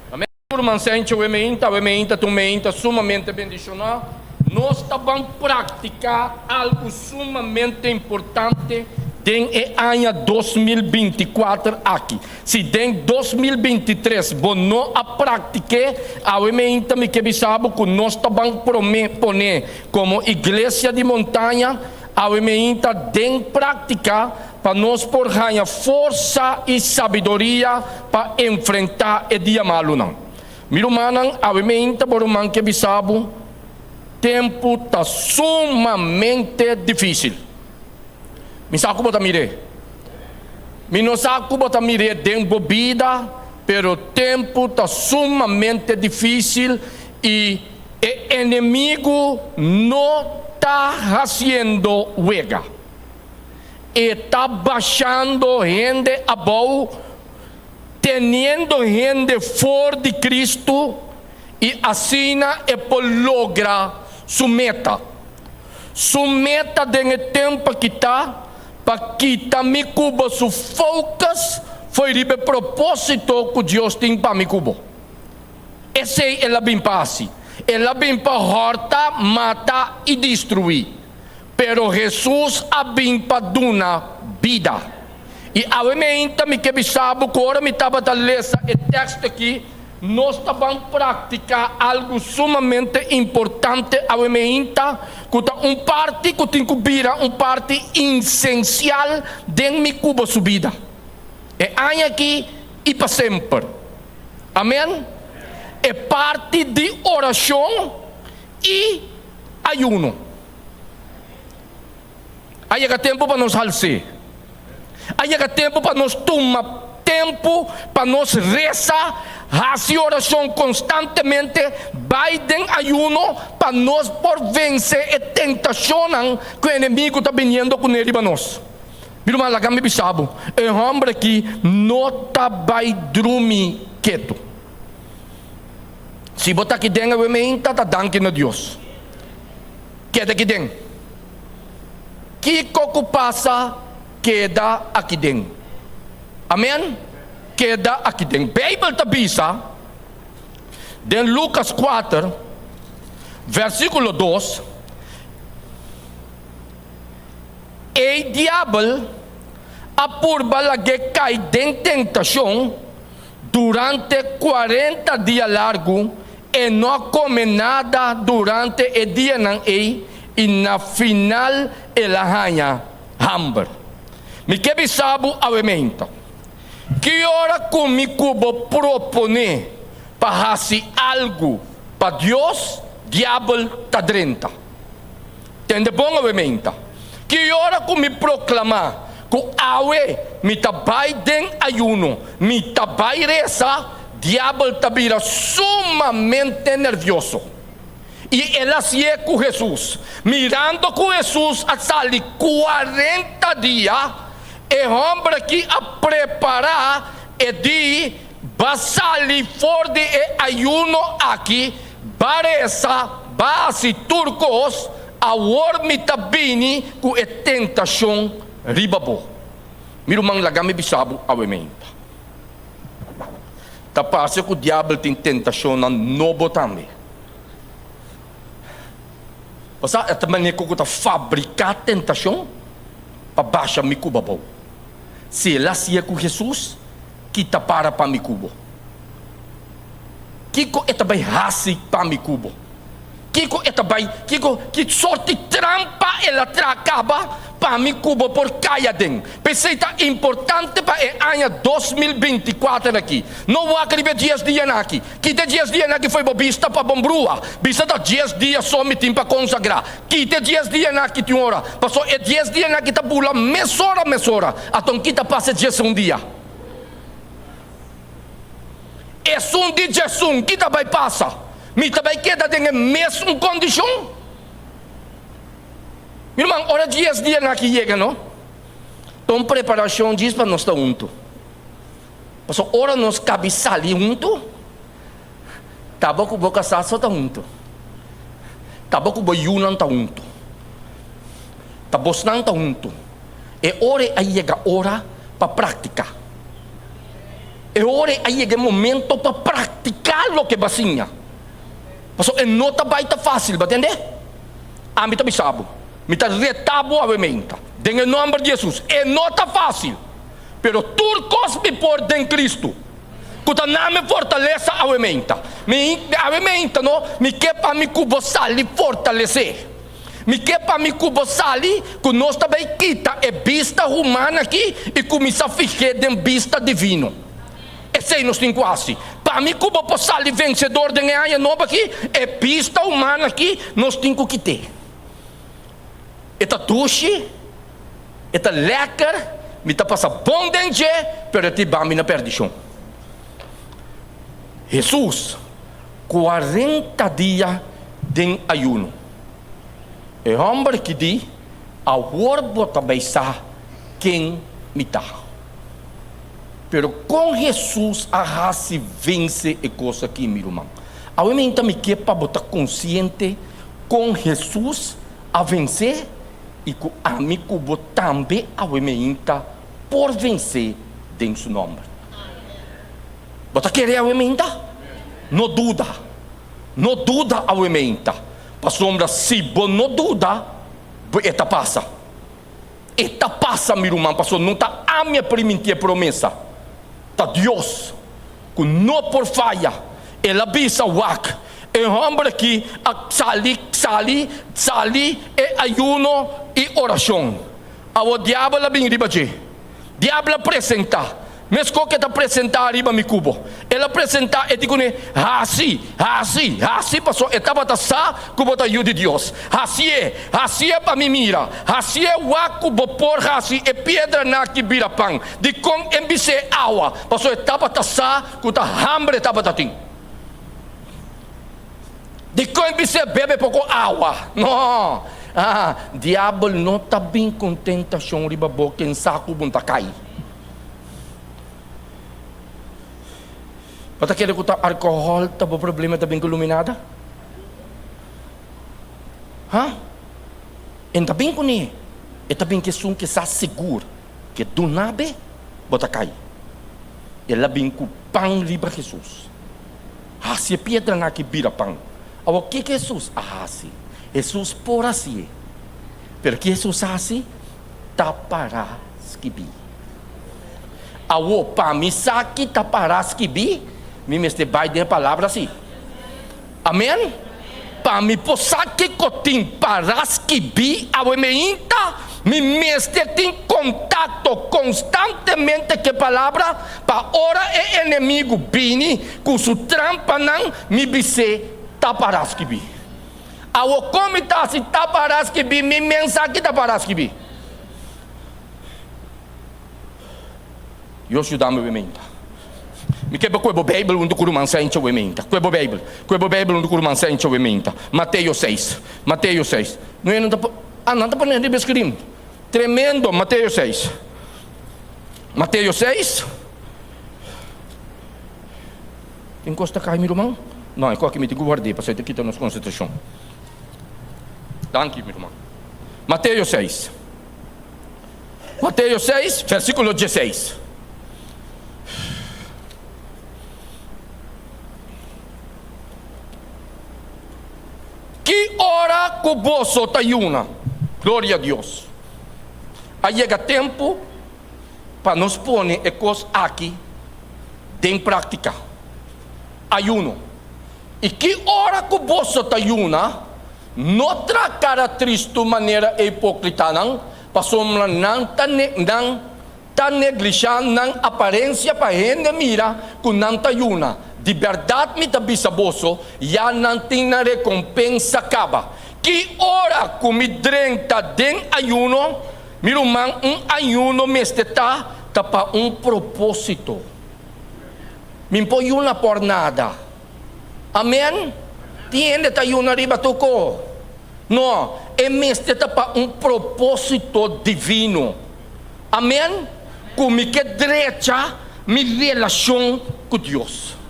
Amém. Turma, sente o emeinta, tu meinta, sumamente bendicionado. Nós estamos praticando algo sumamente importante tem ano 2024 aqui. Se tem 2023, bom não a prática, a emenda me que sabe que nós estamos poner como igreja de montanha, a emenda tem prática para nós por ganhar força e sabedoria para enfrentar o dia malo não. Miro manan, a emenda por man que sabe, tempo está sumamente difícil. Mi saco bota mire. Mi não saco bota mire den bobida, pero tempo está sumamente difícil e o inimigo não está fazendo huelga. Está baixando gente abaixo, teniendo gente fora de Cristo e assim é por lograr sua meta. Sua meta de tempo que está para quitar mi cubo su focus foi o propósito que Deus tem para mi cubo. Esse é o bem passe. Ela vem para horta, mata e destruir. Pero Jesus a vem para dar vida. E a emenda me que sabe que agora me estava a ler o texto aqui. Nós estamos praticar algo sumamente importante a emenda, que parte que tem que virar parte essencial de minha cuba subida. É aqui e para sempre. Amém? É parte de oração e ayuno. Aí é tempo para nos alcer. Aí é tempo para nos tomar tempo para nos rezar, fazer oração constantemente, vai em ayuno para nós por vencer a tentação que o inimigo está vindo com ele para nós. Pero malagam me bisabo, o homem aqui não está vai dormir quieto. Se botar aqui dentro, o emenda está dando a Deus. Queda aqui dentro. Que coco passa, queda aqui dentro. Amém? Queda aqui dentro. Bíblia está bisa, em Lucas 4, versículo 2, e diabo apurba la que cai em tentação durante 40 dias largo e não come nada durante o dia não e na final ela ganha hambre. Me que sabe a emenda. Que hora comigo vou propor para fazer algo para Deus, diabo está dentro. Entende bom a emenda? Que hora comigo proclamar que awe me tabai den ayuno, me tabai reza, diabo está vira sumamente nervioso. E ela se é com Jesus, mirando com Jesus a sair 40 dias. E homem que a preparar e de basali for de ayuno aqui baresa base turcos a wormita bini ku e tentação ribabo. Miro mang lagami bisabo awementa. Tapase que o diabo tem tentação na nobo também. Pasa é também que eu fabricar tentação para baixar mi cubo. Se ela se é com Jesus, kita para mi cubo. Kiko é também hasi para mi cubo. Kiko é também, que sorte trampa ela tracaba para mi cubo por caia den. Pensei tá importante para o ano 2024 aqui. Não vou acreditar 10 dias aqui. Que 10 dias aqui foi bobista para bombrua. Bisa da 10 dias só me tem para consagrar. Que 10 dias aqui tem hora. Passou 10 dias aqui tá pula mesora. Então kita passa 10 dia. É de Jesus kita vai passar. Me também queda tem a mesma condição. Meu irmão, ora 10 dias aqui chega, não? Então preparação diz para nós estar junto. Passou ora nós cabeça ali junto. Tava com boca só tá junto. Tava com boiunan tá junto. Tabos não tá junto. E ora aí chega hora para praticar. E ora aí chega momento para praticar o que basinha. Passou e não tá baita fácil, vai entender? A mim também sabe. me está retabo a menta. En el nombre de Jesús. E não está fácil. Pero turcos me por em Cristo. Kuta name fortaleza a menta. A menta não me quer para me cubo sali fortalecer. Me quer para me cubo sali que nós também quita é vista humana aqui e começa a ficar em vista divino. Esse aí nós temos quase. Para mim cubo sali vencedor de ganhar nova aqui é vista humana aqui nós temos que ter. Eta tushi, eta lekker, me tá passa bom dente, pero te bami na perdição. Jesus, 40 dias de ayuno. E homem que diz, a orbo também está quem me dá. Pero com Jesus, a raça vence e coisa aqui, meu irmão. A mim também quer para botar consciente com Jesus a vencer e com a mim também a mim por vencer em seu nome. Bota querer a mim não duda a mim para sombra se você não duda, eta passa, meu irmão, passou não está a minha primeira promessa, tá Deus, que não por falha, ela avisa o ac, e homem que sali e ayuno e oração, o diabo la vem ribaje, diabo apresenta. Mesmo que está apresentar arriba mi cubo, ela apresenta e digo assim passou etapa da sa cubo da ajuda de Deus, assim é para mim mira, assim é o cubo por assim é pedra na que vira pão, de com embise água, passou etapa da sa cubo da hambre etapa da tim, de com embise bebe pouco água, não, diabo não está bem contenta com riba boca em saco bom tá cair. Bata kira ko ta alcohol tabo problema tabing iluminada? Ha? En tabing ko ni, e tabing kesung que sa seguro que do nabe bota cai. E labing ko pang libra Jesus. Hasi piedra na que vira pang. Awa que Jesus hasi? Jesus por assim. Pero que Jesus hasi tapara skibi. Awo pa misaki tapara skibi. Me meste vai de palavra assim. Amém? Para me posar que cotim paras que bi a meinta, me meste tem contato constantemente que palavra para ora é inimigo bini com sua trampa não me bise taparas que bi. Ao como tá se taparas que bi me mensagem taparas que bi. Eu ajudamos a meinta. Mi che quebo Bible un document senza ovviamente. Quebo Bible un document senza ovviamente. Matteo 6. Noi non da per ne scrivere. Tremendo Matteo 6. In costa cai mi romano? No, è qua che mi ti guardi, per se ti quitano concentrazione. Danke mi romano. Matteo 6, versicolo 16. Que ora com bolso tayuna, glória a Deus. Aí chega tempo para nos pôr e coisas aqui em prática. Ayuno. E que ora com bolso tayuna, noutra característica maneira hipócrita não, passou não tá negligenciando não aparência para gente mira com não tayuna. De verdade me tabisa boso, já não tem na recompensa acaba. Que ora comi 30 de ayuno, meu irmão, ayuno me está para propósito. Me põe uma por nada. Amém? Tiene ayuno arriba tocou. Não, é me está para propósito divino. Amém? Comi que direita, me relação com Deus.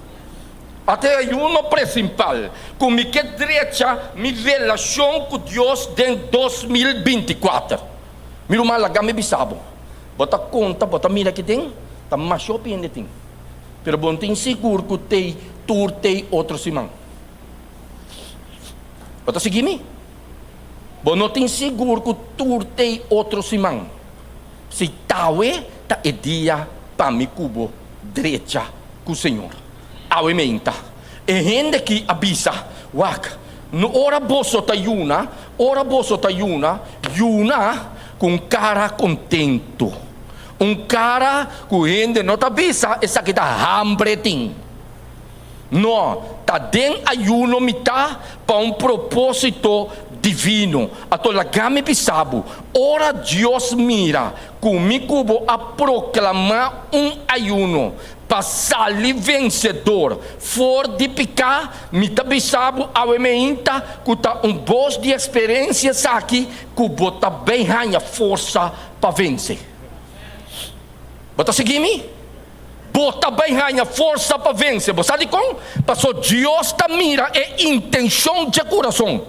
Até ayuno principal, com que direita me relação com Deus em 2024. Miro malaga me bisabo. Bota conta, bota mira que tem, tá mais shopping tem. Pero bom tem seguro que tem tour tem outro simão. Bota seguir me. Bo não tem seguro que turtei outro simão. Se tawe, ta é dia para me cubo direita com o Senhor. Awe menta. E gente que avisa, wak, no ora bosso ta yuna, yuna com cara contento. Cara que gente não ta avisa, essa que tá hambre ting. No, ta den ayuno mita para propósito divino. Ato lagame pisabo, ora Deus mira, comigo a proclamar ayuno, passali vencedor, for de picar, mita bisabo, awemeinta, kuta voz de experiência aqui, que bota bem ranha força para vencer. Bota seguir-me? Bota bem ranha força para vencer. Você sabe como? Passou Deus ta mira é intenção de coração.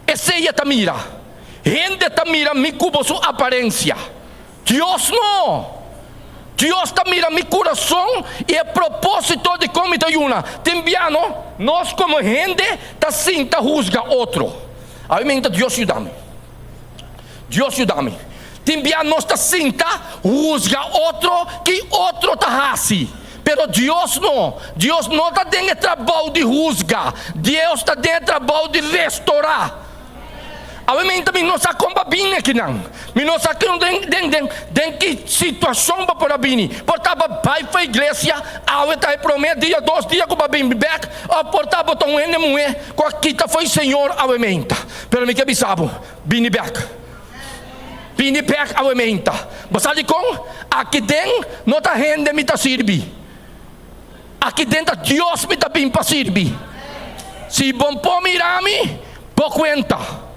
Esse é ta mira. Gente ta mira mi cubo sua aparência. Deus não. Deus ta mira mi coração e é propósito de como te ayuna. Tembiano, nós como gente ta sinta juzga outro. Aí me Deus ajuda-me. Deus ajuda-me. Tembiano nós ta sinta juzga outro que outro ta raci. Pero Deus não está dentro do trabalho de juzgar. Deus está dentro do trabalho de restaurar. Awe também não sabe como bem aqui não. Não sabe den que situação para por bem. Portava vai para a igreja, awe tá promete dia 2 dias com bem back, portava tão ene mulher, com aqui tá foi Senhor awe menta. Pero me que bisabo, bem back. Bem back awe menta. Mas sabe como? Aqui dentro não tá rende me tá sirvi. Aqui dentro Deus me tá bem para servir. Se bom por mirame, por conta.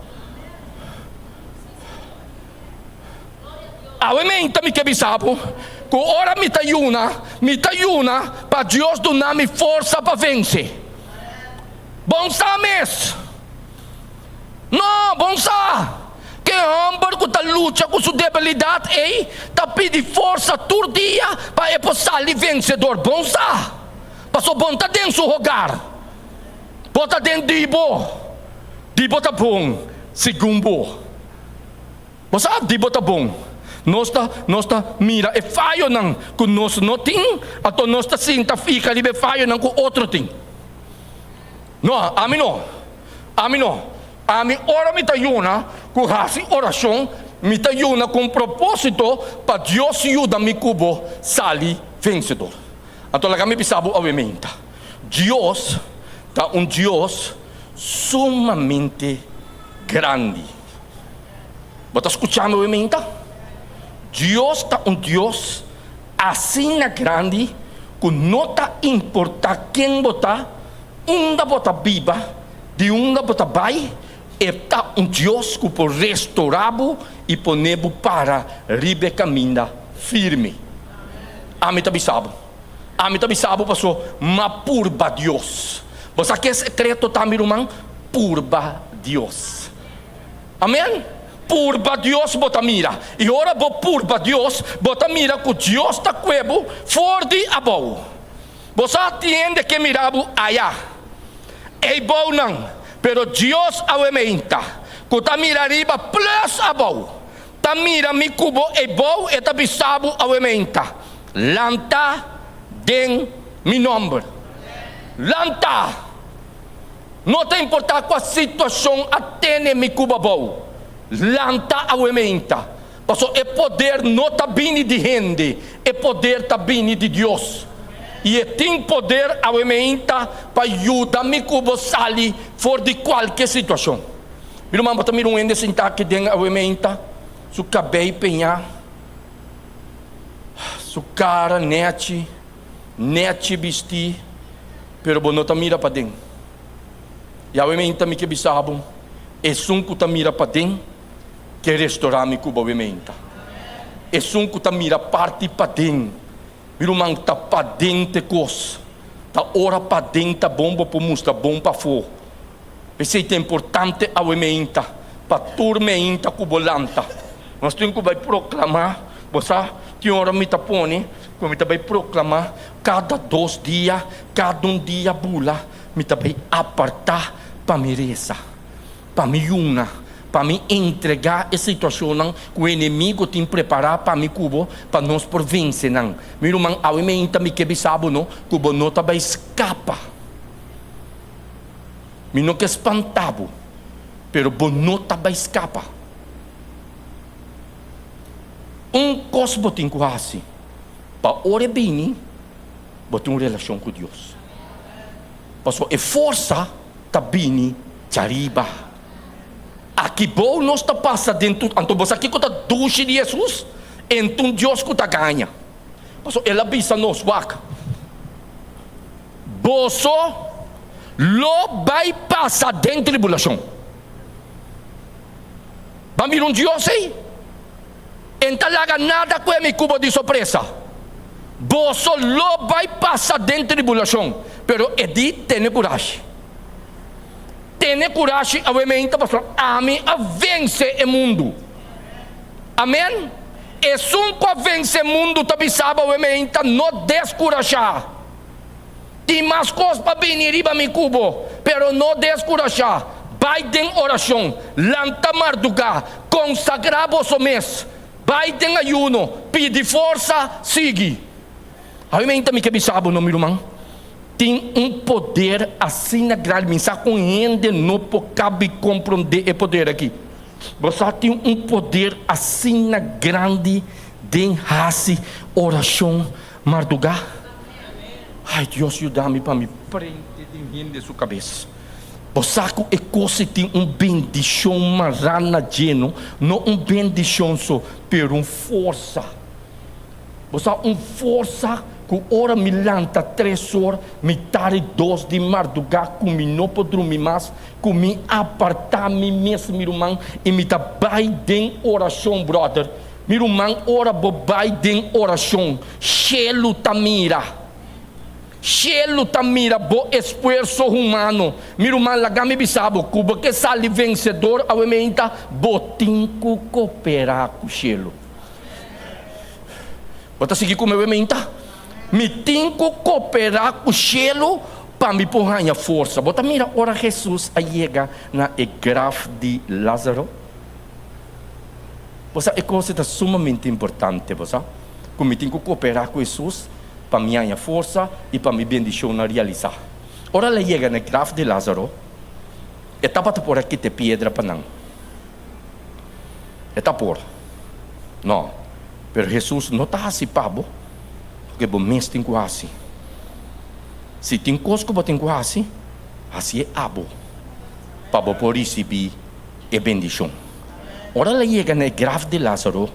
Awementa me que bisabo, que ora me tayuna para Deus dar-me força para vencer. Bom sames. Não, bom sa. Que homem que tá luta com sua debilidade, tá pedindo força todo dia para passar ali vencedor. Bom sa. Passou bom tá dentro do hogar. Bota dentro de Dibo tá bom. Segundo. Você sabe, Dibo tá bom. Nós tá mira, é falho não, que nós não tem, ato nós tá sinta fica ali, é falho não, que outro tem. Não, a mim não. A mim ora me tayuna, com assim oração, me tayuna com propósito, para Deus ajuda me cubo, sali vencedor. Ato lá me pisabo obviamente. Deus tá Deus sumamente grande. Bota escuchando obviamente? Deus está Deus assim na grande que não está importa quem botar, onde botar viva, de onde botar vai, está Deus que por restaurar e poner para ribe caminha firme. Amém tá bisabo passou ma purba Deus. Você quer secreto também irmão? Purba Deus. Amém? Purba Deus bota mira. E ora bo purba Deus bota mira que Deus está cuebo for de abou. Você entende que mirabo allá. É bom não. Pero Deus awementa. Que tá mira riba plus abou. Tá mira mi cubo é bom e tá bisabo awementa. Lanta den mi nome. Lanta. Não tem importar qual situação atene mi cubo bom. Lanta awementa. Passou é poder não tá vindo de gente, é poder tá vindo de Deus. E tem poder awementa para ajudar me cubo sali for de qualquer situação. Meu irmão, bota mir ende sentar aqui dentro awementa, su cabelo penhar, su cara nete vestir, pero não tá mira para dentro. E awementa me que bisabo, é sunco tá mira para dentro. Que restaurar me cubo obviamente. É sunco tá mira parte para dentro. Miro man tá para dentro coisa. Tá ora para dentro tá bom para mostrar bom para fora. Isso é importante obviamente para turmenta cubolanta. Nós temos que vai proclamar, você que hora me tá pone, como me vai proclamar cada 2 dias, cada dia bula, me tá vai apartar para me reza, para me una. para me entregar a situação que o inimigo tem preparado para me cubo, para nós por vencer. Meu irmão, ao me me que bisabo não, cubo não vai escapa. Me não que espantado, pero não vai escapa. Coisa botin com assim, para ore bem, botin uma relação com Deus. Pastor, é força tá bem arriba. Aqui bom nós tá passa dentro, então você aqui conta duche de Jesus, então Deus conta ganha. Pastor, ela bisa nos wak. Boso lo vai passar dentro da tribulação. Vamos ver Deus aí? Entalaga nada com me cubo de surpresa. Boso lo vai passar dentro da tribulação, pero edi tem coragem. Tem coragem a veementa, pastor, a vencer o mundo. Amém? E sunco a vencer o mundo, tabi sabe a veementa, não descorajar. Tem mais coisas para venir para me cubo, pero não descorajar. Vai em oração, lanta mardugar, consagrar vosso mês. Vai em ayuno, pede força, sigue. A veementa me que sabe, não, meu irmão? Tem poder assim na grande mensagem com gente não pode compreender o poder aqui. Você tem poder assim na grande de raça oração mardugar. Ai, Deus ajuda-me para me prender de sua cabeça. Você é coisa tem bendição marana lleno, não bendição só, pero força. Você força que ora me lanta 3 horas, me tare 2 de madrugada, que me não pode dormir mais, que me apartar me mesmo, meu irmão, e me tá vai em oração, brother. Meu irmão, ora vai em oração, chelo tamira, bo esforço humano. Meu irmão, lá me bisabo, cuba que sale vencedor, a emenda, botinco cooperar com chelo. Bota seguir com o meu emenda. Me tenho que cooperar com o cielo para me pôr a força. Bota mira, ora Jesus chega na grave de Lázaro. Você é coisa sumamente importante, você. Que me tenho que cooperar com Jesus para minha força e para me bendição realizar. Ora ela chega na grave de Lázaro. Estava por aqui de pedra para não. Está por. Não. Mas Jesus não está assim, pabo. Porque bom mês tem quase. Se tem coisa que tem quase, assim é abo. Para por receber a bendição. Ora ela chega na grave de Lázaro,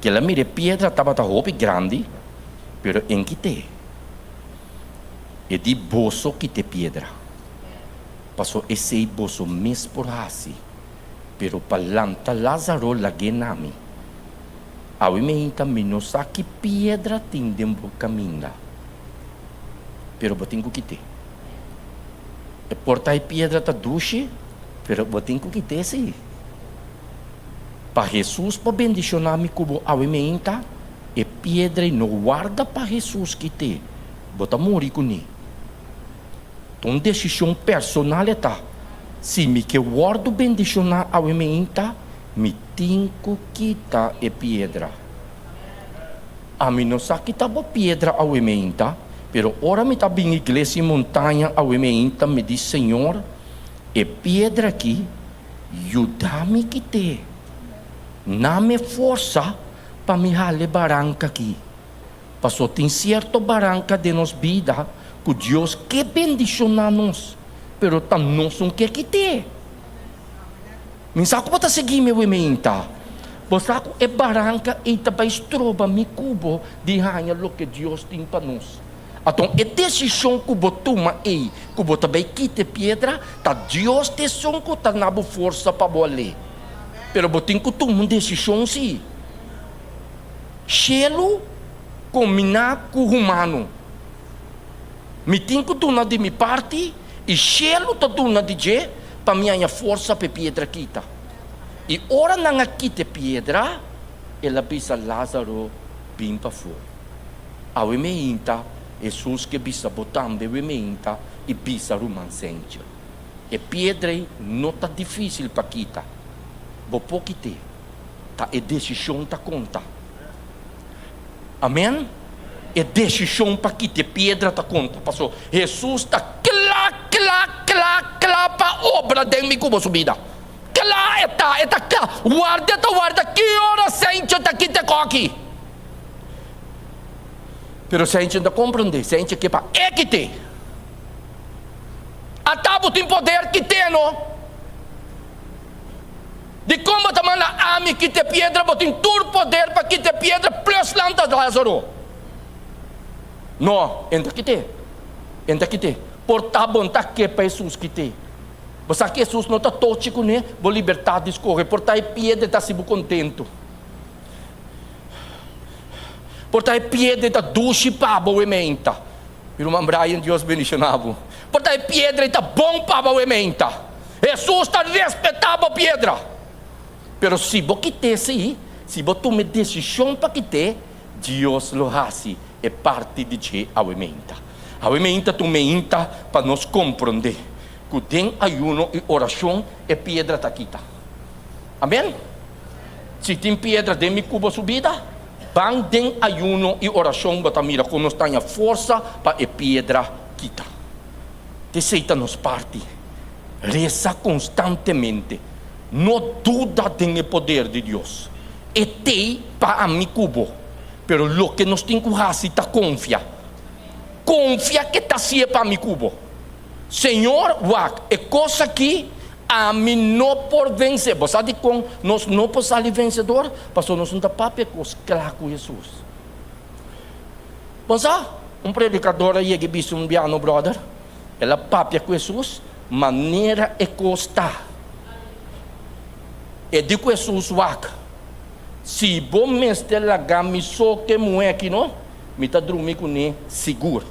que ela mira pedra estava roupa grande, pero em que te? E de bolso que te pedra. Passou esse bolso mês por assim, pero palanta Lázaro lagenami. Ao imenta menos aqui pedra tem dentro caminho. Pero botinho que te. E porta pedra tá duche, pero botinho que te sim. Para Jesus para bendicionar me como ao imenta e pedra não guarda para Jesus que te. Bota morrer com ele. Então decisão personal é tá. Se me que guardo bendicionar ao imenta me tenho que quitar a pedra. A mim não sabe quitar a pedra ao ementa, pero ora me está bem igreja e montanha ao ementa, me diz Senhor, a pedra aqui, ajuda-me que te, dá-me força para me rale barranca aqui. Passou tem certo barranca de nos vida, que Deus quer bendicionar nós, pero tam nós não quer que te. Minsan ko pa ta sige me wimenta. Basta ko e barangka ita pa istroba mi kubo di hanya lo que Dios tem para nós. Atong e decisão kubo tuma kubo tabay kite piedra ta Dios decisão ko ta nabo força pa boale. Pero boting ko tumong decisão si. Shelo combina com humano. Miting ko tuna di mi parti e shelo ta tuna di je para minha força para pedra kita. E ora na kita pedra, ela bisa Lázaro bem para fora. A ementa, Jesus que bisa botambe ementa e bisa romancente. E pedra não tá difícil para kita. Bopo kite. Ta e decisão ta conta. Amém? É decisão para kite pedra ta conta. Passou. Jesus ta clá para obra de mi cubo subida. Clá eta clá. Guarda que hora sente ta kite coque. Pero se a gente não compreende, se a gente quer para que tem. Atabo tem poder que tem, não? De como também a ami que tem pedra, botem todo poder para que tem pedra, plus lanta de Lázaro. Não, ainda que tem. Porta tá que para Jesus que tem. Você que Jesus não está tóxico, né? Vou libertar de escorrer, porta pedra está se contento. Portai piedra da duche para o ementa. Irmão Brian, Deus bendicionado. Portai piedra da bom para o ementa. Jesus está respeitando a pedra. Pero se você quiser sim, se você tomar decisão para quiser, Deus lo hace. É parte de que a ementa. A ementa tu meinta para nos compreender. Que tem ayuno e oração é pedra taquita. Amém? Se tem pedra de mi cubo subida, bang den ayuno e oração batamira quando nos tenha força para a pedra quita. Deseita nos parte. Reza constantemente. Não duda do poder de Deus. E tem para mi cubo. Pero lo que nos tem que fazer está confia. Confia que está se para mi cubo. Senhor, é coisa que a mim não por vencer. Você sabe como nós não podemos sair vencedor? Pastor, nós não estamos para claro com Jesus. Você predicador aí que viu um piano, brother. Ela papia com Jesus, maneira é costa. É de que Jesus wak. Se bom mestre la gami so que moe aqui não, me tá dormindo com ele seguro.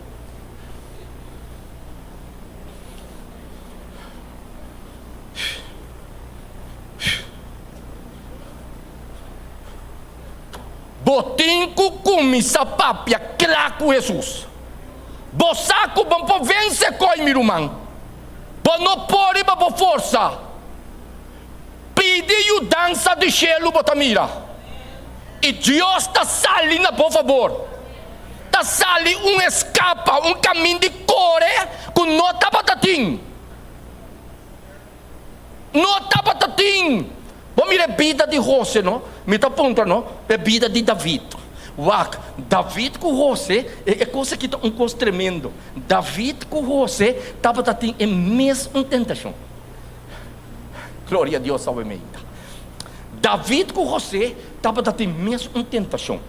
Botinco comissa papia claro com Jesus. Bosaco bom por vencer com o irmão. Bom não pode por força. Pede dança de cielo botamira. E Deus está salindo por favor. Está salindo escapa, caminho de core com nota batatim. Nota batatim. Bom, mira a vida de José, não? Me está apontando, não? É a vida de David. David com José é coisa que é coisa tremendo. David com José estava tendo a mesma tentação. Glória a Deus, obviamente. David com José estava tendo a mesma tentação.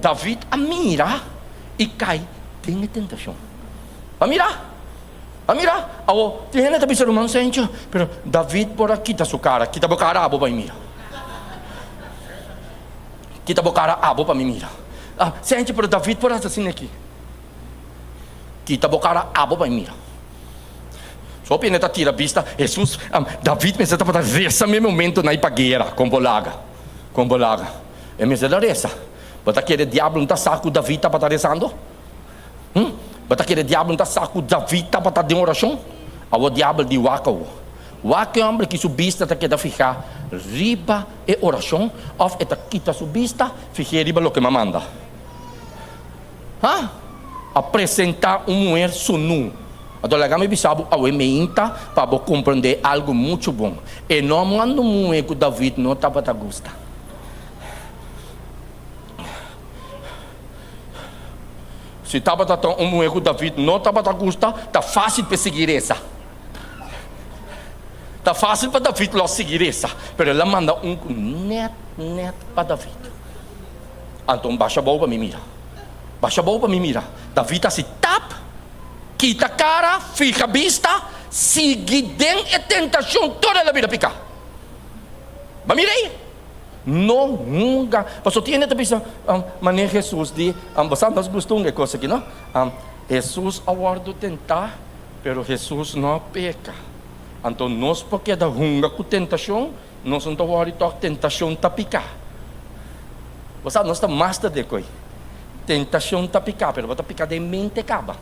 David a mira e cai, tem a tentação. A mirar. Tem gente que pensa, irmão, gente, pero David por aqui está sua cara, kita boa cara, abo para mira. Kita boa cara, abo para mira. Gente, pero David por assim aqui. Kita boa cara, abo para mira. Só pena tá tira vista, Jesus, David pensa para reza mesmo momento na ipagueira, com bolaga. É mesmo da reza. Bota aquele diabo não tá saco David tá para rezando? Bata aquele diabo não está saco David para estar de oração? O diabo de Waka é um homem que subista está que ficar riba e oração, ou é que está subista ficar riba o que me manda. Apresentar mulher sunu. Agora me bisabo a ementa para compreender algo muito bom. E não mando mulher que David não está para gostar. Se estava tratando um erro David, não estava a gostar, está fácil para seguir essa. Está fácil para David lá seguir essa. Mas ela manda net para David. Então baixa a bola para mim mira. David está se tapa, quita a cara, fica a vista, sigue dentro a tentação toda a vida ficar. Mas mirei. Não, nunca. Pastor, tinha que pensar, mas Jesus diz, nós gostamos de coisa aqui, não? Jesus aguarda tentar, pero Jesus não peca. Então, nós, porque da hunga com tentação, nós não estamos a tentação tá picar. Você nós estamos master de coisa. Tentação tá picar, pero você picar de mente acaba.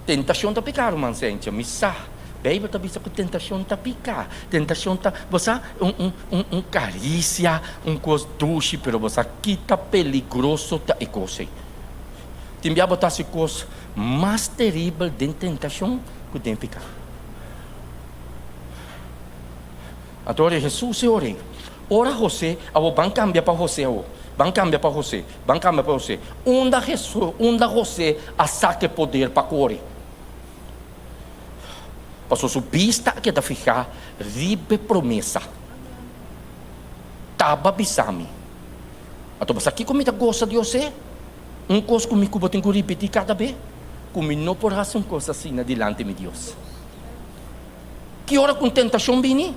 Tentação tá picar, irmão, gente, missa. Bíblia está dizendo que tentação está picar. Tentação está, você carícia, coisa doce, pero você quita peligroso tá e coisa. Também botar se coisa mais terrível de tentação que tem picar. Agora Jesus é orei. Ora José, vão cambiar para José. Vão cambiar para José. Vão cambiar para José. Onde José a saque poder para correr. Passou sua vista que da ficar ribe promessa. Taba bisami. Ato basta aqui como gosta de você. Coisa comigo botem que repetir cada vez. Como não por razão coisa assim na dilante de Deus. Que hora com tentação vini?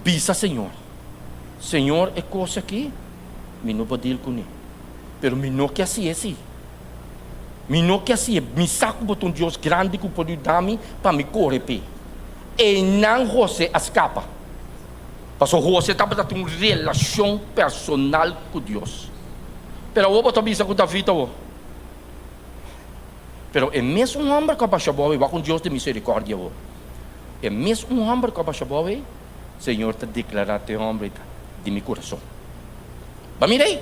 Bisa Senhor. Senhor é coisa aqui. Me não pode ir com ele. Pero me não que assim é assim. Me não que assim, me saco botar Deus grande que pode dar-me para me correr pé. E não José escapa. Porque José estava tendo uma relação personal com Deus. Pero eu vou te avisar com David. Pero é mesmo um homem que abaixa a boa com Deus de misericórdia. É mesmo um homem que abaixa a boa, Senhor te declarar te homem de meu coração. Mas mirei,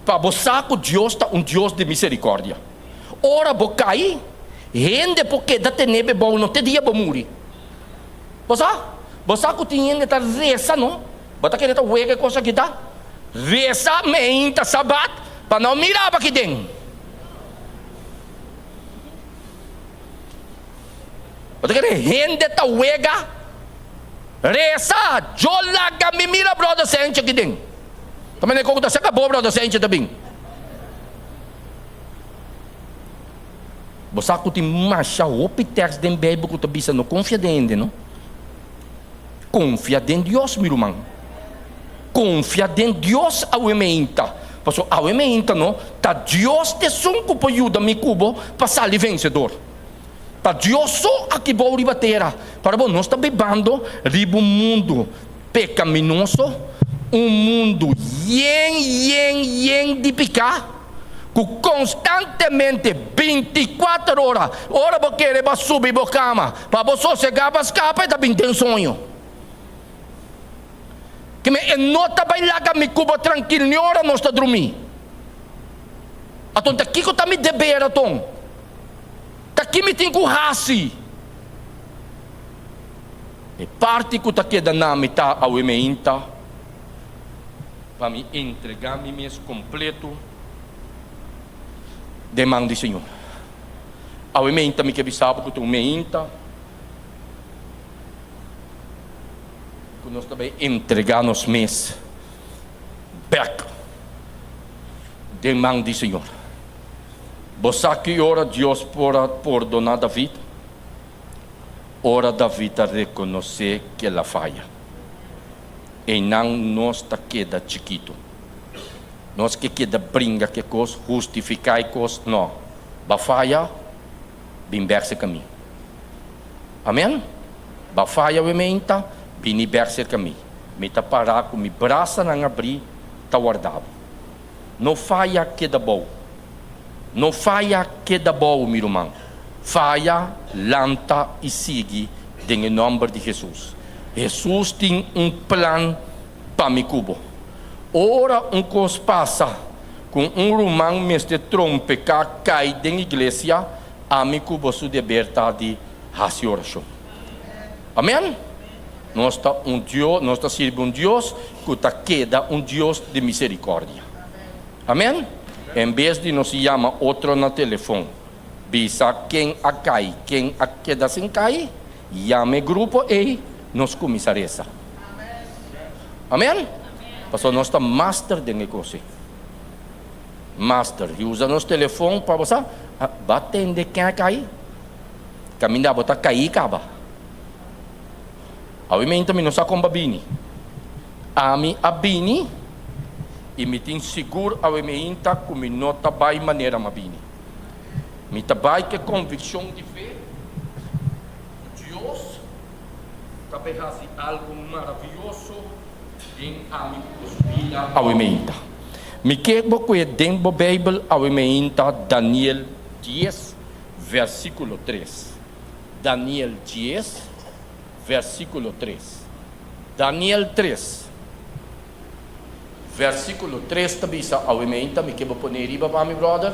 para você que Deus está Deus de misericórdia. Ora vou cair, rende porque da tenebe bom não te dia vou morrer. Você que tinha que estar reza não, você quer estar uega coisa que dá, reza meinta sabat para não mirar para aqui dentro. Você quer rende ta uega, reza, jolaga me mira brother sente aqui dentro. Também não conta se acabou brother sente também. Você que tem mais o texto da Bíblia que você não confia dentro, não? Confia em Deus, meu irmão. Confia em Deus ao ementa. Porque ao ementa, não? Tá Deus te sunco para ajudar me cubo para sair vencedor. Tá Deus só aqui vou ribateira. Para você não está bebendo riba um mundo pecaminoso, um mundo yen de picar. Constantemente 24 horas. Ora você quer subir para a cama. Para você chegar para escapar, também tem sonho. Que me nota vai lá que me cuba tranquilo, nem hora não está dormir. Então daqui que está me deber, então. Daqui me tem que rasi. E parte que está queda na mitad ao ementa para me entregar me mês completo. Demanda do Senhor. Ao ementa me que sabe que tu ementa. Que nós também entregar nos mês. Back. Demanda do Senhor. Você que ora Deus por perdonar David. Ora David a reconhecer que ela falha. E não nós está queda chiquito. Nós que queda brinca que coisa, justificar coisa, não. Bafaya, bimberse caminho. Amém? Bafaya o ementa, bimberse caminho. Me tá parar com me braça não abrir, tá guardado. Não falha que dá bom. Não falha que dá bom, meu irmão. Falha, lanta e sigue em nome de Jesus. Jesus tem plano para me cubo. Ora coisa passa com romano mestre trompe que cai da igreja, a me cubo sua liberdade de oração. Amém? Nós está Deus, nós está servindo Deus que está queda Deus de misericórdia. Amém? Em vez de nos chamar outro no telefone, visa quem a cai, quem a queda sem cair, chame grupo e nos comissários. Amém? Porque nós estamos master de negócio. Master. E usa nosso telefone para você bater de quem cai. Caminhar, botar cair, acaba. Obviamente, não sabe como babini. Ami abini. E me tem seguro, obviamente, como não trabalha de maneira mabini. Me trabalha com convicção de fé. Deus também faz algo maravilhoso. Em amigos vida ao ementa. Me quero que dentro da Bíblia ao ementa Daniel 10 versículo 3. Daniel 10, versículo 3. Daniel 3, versículo 3 também sa awimenta, me que vou pôr riba para mi brother.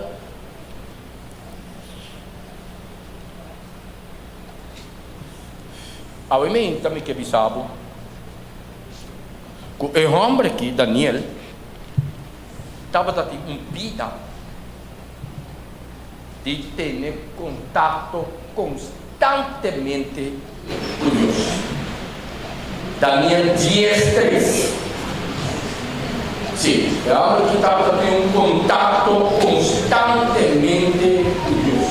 Awimenta me que bisabo. O homem aqui, Daniel, estava tendo vida de ter contato constantemente com Deus. Daniel 10:3. Sim, o homem que estava tendo contato constantemente com Deus.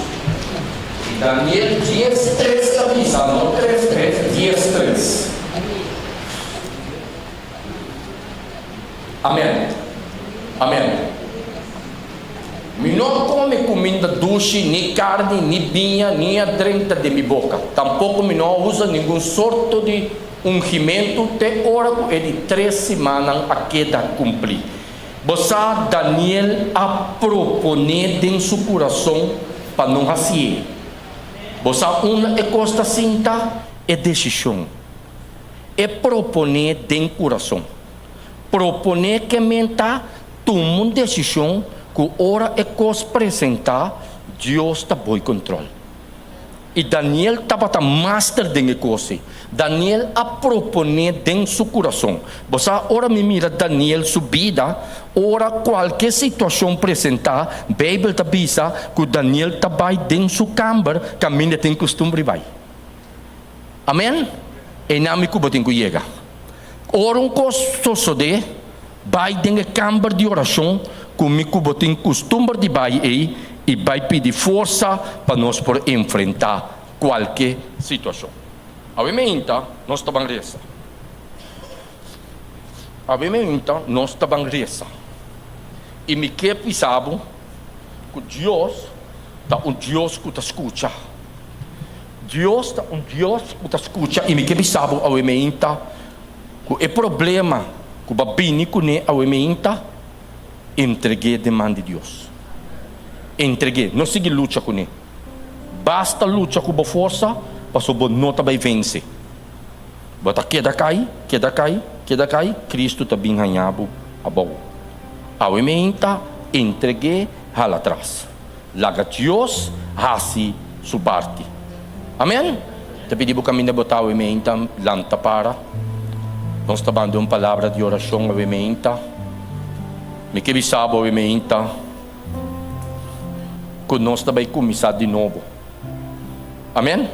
Daniel 10:3 avisa, não 3:3, 10:3. Amém. Amém. Me não come comida doce, nem carne, nem vinho, nem adrenta de minha boca. Tampouco me não usa nenhum sorto de ungimento, até hora é de 3 semanas a queda cumprir. Você, Daniel, a propone em seu coração para não fazer. Você, uma coisa cinta, é decisão. É propone em coração. Propone que menta, toma uma decisão, que hora é coisa apresentar, Deus está bom controle. E Daniel estava master de coisa. Daniel a propone em seu coração. Você ora me mira Daniel sua vida, ora qualquer situação apresentar, a Bíblia está bisa que Daniel está vai dentro sua câmara, caminha tem costume vai. Amém? E não me cubatem que chega. Ora coisa sucede, vai dentro da câmara de oração, comigo botem costume de vai aí e vai pedir força para nós por enfrentar qualquer situação. Obviamente, nós estamos reza. Obviamente, nós estamos reza. E me que pensava que Deus está Deus que te escuta. Deus está Deus que te escuta. E me que pensava, obviamente, que o problema que o bini com ele, obviamente, entreguei a demanda de Deus. Entreguei, não siga luta com ele. Basta luta com a força, para o não vai vencer. Bota queda cai, Cristo também ganhava a boa. Obviamente, entreguei lá atrás. Laga Deus, assim sua parte. Amém? Tapi di kami nabotaw, obviamente, lanta para. Nós estamos dando uma palavra de oração, obviamente. Me que bisabo, obviamente, que nós também começar de novo. Amém?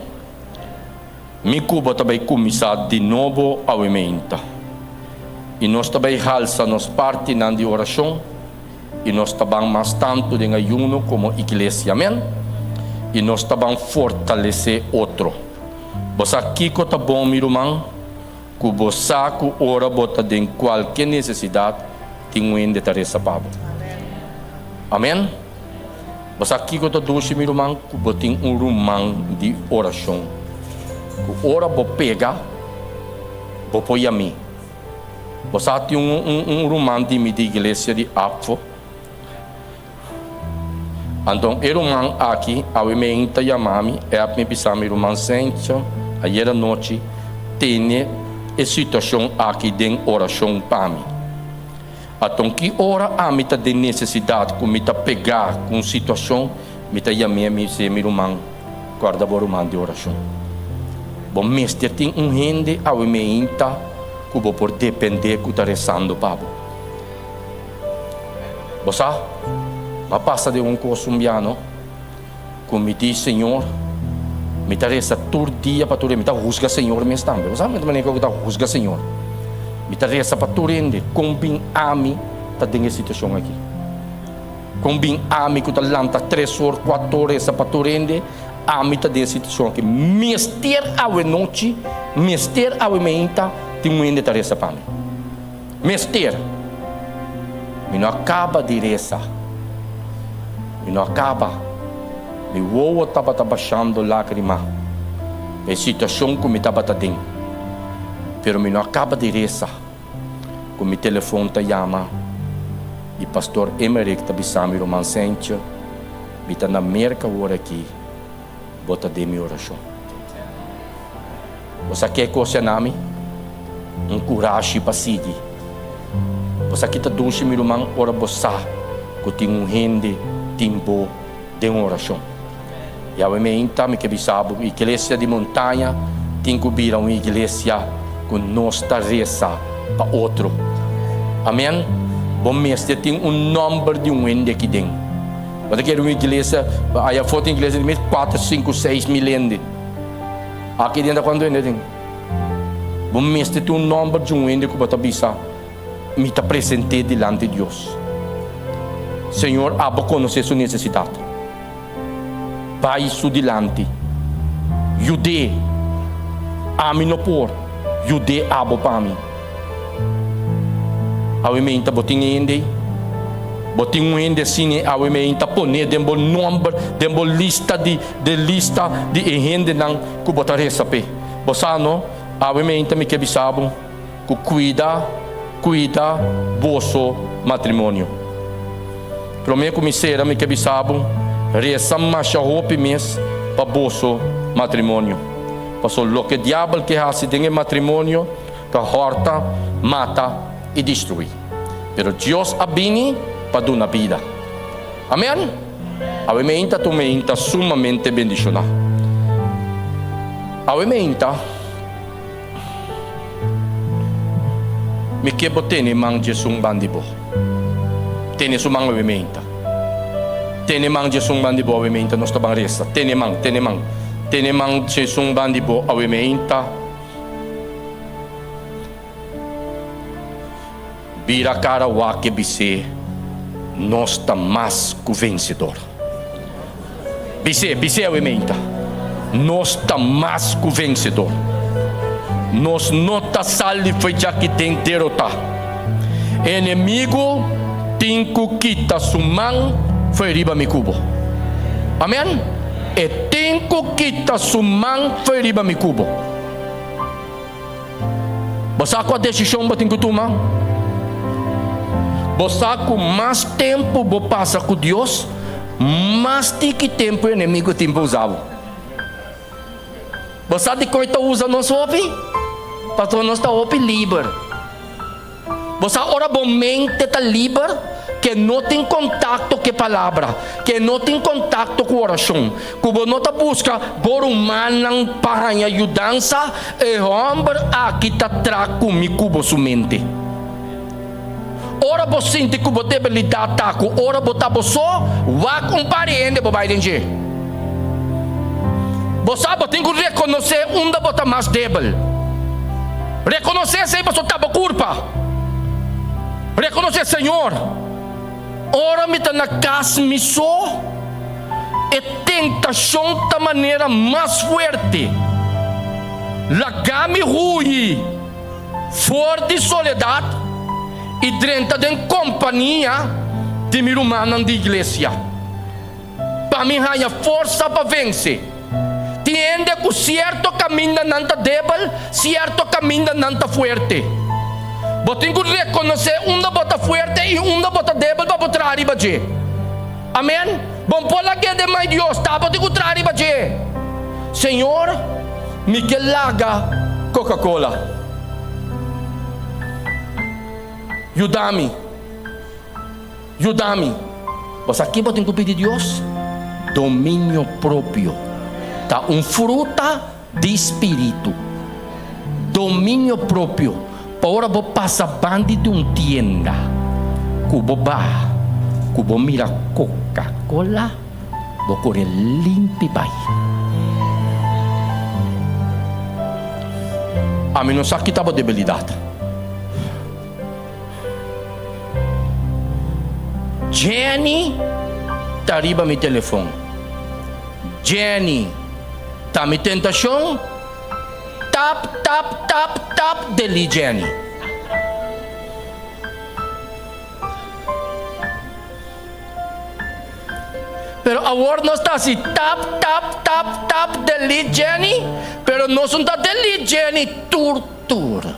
Me cuba também começar de novo, obviamente. E nós também halsa nos parte de oração. E nós também mais tanto de ayuno como igreja. Amém? E nós também fortalecer outro. Você aqui que está bom, meu irmão, que você que ora bota de qualquer necessidade, tem um de Teresa Pabo. Amém? Você aqui que está doce, meu irmão, que você tem um rumão de oração. Que ora vou pegar, vou pôr a mim. Você tem um rumão de igreja de Apfo. Então, o irmão aqui, ao emenda e a mami, é a minha pisar, meu irmão, sente, ayer à noite, tem a situação aqui de oração para mim. Então, que hora a mim de necessidade, que me pegar com situação, me chamar me dizer, meu irmão, guarda o irmão de oração. Bom, mestre, tem gente ao emenda, que vou por depender que está rezando, Pablo. Você? Mas passa de um colombiano, que me diz, Senhor, me interessa todo dia para tu me juzga, Senhor, me está. Você sabe que eu estou juzga, Senhor. Me interessa para tu rende, com bem a mim, está dentro da situação aqui. Com bem a mim, que está lanta 3 horas, 4 horas para tu rende, a mim está dentro da situação aqui. Mister a noite, mister a menta, tem um ende interessa para mim. Mister, me não acaba de reza. E não acaba. Me voa estava baixando lágrima. A situação que me estava dentro. Pero me não acaba de rezar. Com meu telefone te chama. E pastor Emerick está bisando meu irmão Sente. Me está na América agora aqui. Bota de minha oração. Você quer coisa nami? Coragem para seguir. Você kita doce mi rumang ora bossa, que tem rende tempo de oração. E a meinta me que bisabo, igreja de montanha, tem que vir uma igreja com nossa reza para outro. Amém? Bom mestre tem número de rende aqui dentro. Você quer uma igreja, aí a foto em igreja de 4, 5, 6 mil rende. Aqui dentro quando rende tem. Bom mestre tem número de rende que você bisa, me está presente diante de Deus. Senhor, abo conhecer sua necessidade. Vai isso dilante. Jude. Ami no por. Jude abo para mim. Awe meinta boting ende. Boting ende sine awe meinta pone dembo number, dembo lista de ende nang kubota resape. Bosano awe meinta me kebisabo ku cuida boso matrimônio. Promê comisera me kebisabo resa masha hopi mes pa boso matrimônio. Paso lo que diablo que hace en matrimônio ka horta, mata e destrui. Pero Deus abini para dar una vida. Amém? Awe meinta tu meinta sumamente bendicionado. Awe meinta me kebo tene mang jesung bandibo. Tene sumang awe meinta. Tene mang jesung bandibo awe meinta nos tabang resa. Tene mang jesung bandibo awe meinta. Vira cara o que bise, nós está mais que vencedor. Bise awe meinta. Nós está mais que vencedor. Nós não está salvo foi já que tem derrotar. Inimigo tem que quitar sumang foi riba mi cubo. Amém? E tem que quitar sumang foi riba mi cubo. Basta com a decisão bating que toma. Basta com mais tempo bo passa com Deus, mais que tempo o inimigo tem usado. Basta de coita usa nosso opi. Pastor, nós está opi livre. Você ora mente está livre, que não tem contato com a palavra, que não tem contato com a oração. Que não está busca por humana para ajudança, e homem aqui está traco me cubo sua mente. Ora você sente que você debilidade taco, ora botar você, vá compreender para vai entender. Você tem que reconhecer onde você é mais débil. Reconhecer se você está culpa. Reconhecer, Senhor, ora me está na casa me só e tentação da maneira mais forte. Lagar-me ruim, fora de soledade e dentro de companhia de minha irmã de igreja. Para mim, há força para vencer. Tiende que certo caminho não está débil, certo caminho não está forte. Você tem que reconhecer onde você está forte e onde você está débil para botar arriba. Amém? Bom, por lá que é demais Deus, está para te botar arriba. Senhor, me que laga Coca-Cola. Ajuda-me. Você aqui você tem que pedir a Deus domínio próprio. Tá fruta de espírito. Domínio próprio. Para você passar bande de tienda. Cubo mira Coca-Cola. Você corre limpe vai. A mim não sabe que estava debilidade. Jenny, tá arriba meu telefone. Jenny, tá me tentação? Tap, delete Jenny. Pero agora nós está assim, tap, delete Jenny. Pero nós não está delete Jenny, tortura.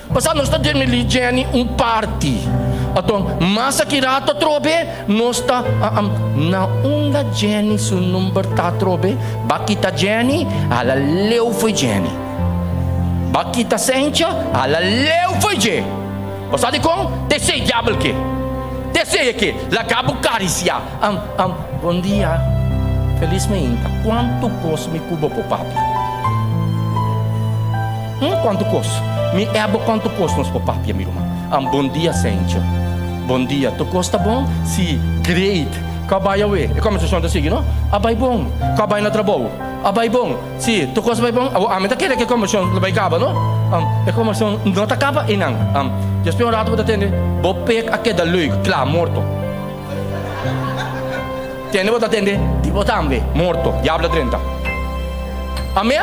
Mas nós está delete Jenny party. Então, mas aqui rato trobe, nós está na onda Jenny, seu número está trobe, bakita Jenny, ela leu foi Jenny. Bakita sencha, ala leu foi je. Você de com? Desce diabo que. Desce aqui. La cabo caricia. Bom dia. Felizmente. Quanto custa me cubo pro papi? Quanto custa? Me ebo quanto custa nos pro papi, meu irmão? Bom dia, sencha. Bom dia. Tu custa bom? Sim. Great. Kabaya we. E como se chama assim, não? Abay bom. Kabay na trabalho. Abay bom. Sim. Tu custa bom? Amin ta kere que como se chama caba, não? E como se chama não ta caba inang. Just pelo rato para atender. Bopek aqui da luz, claro, morto. Tiene para atender. Tipo tambe, morto. Diablo 30. Amém?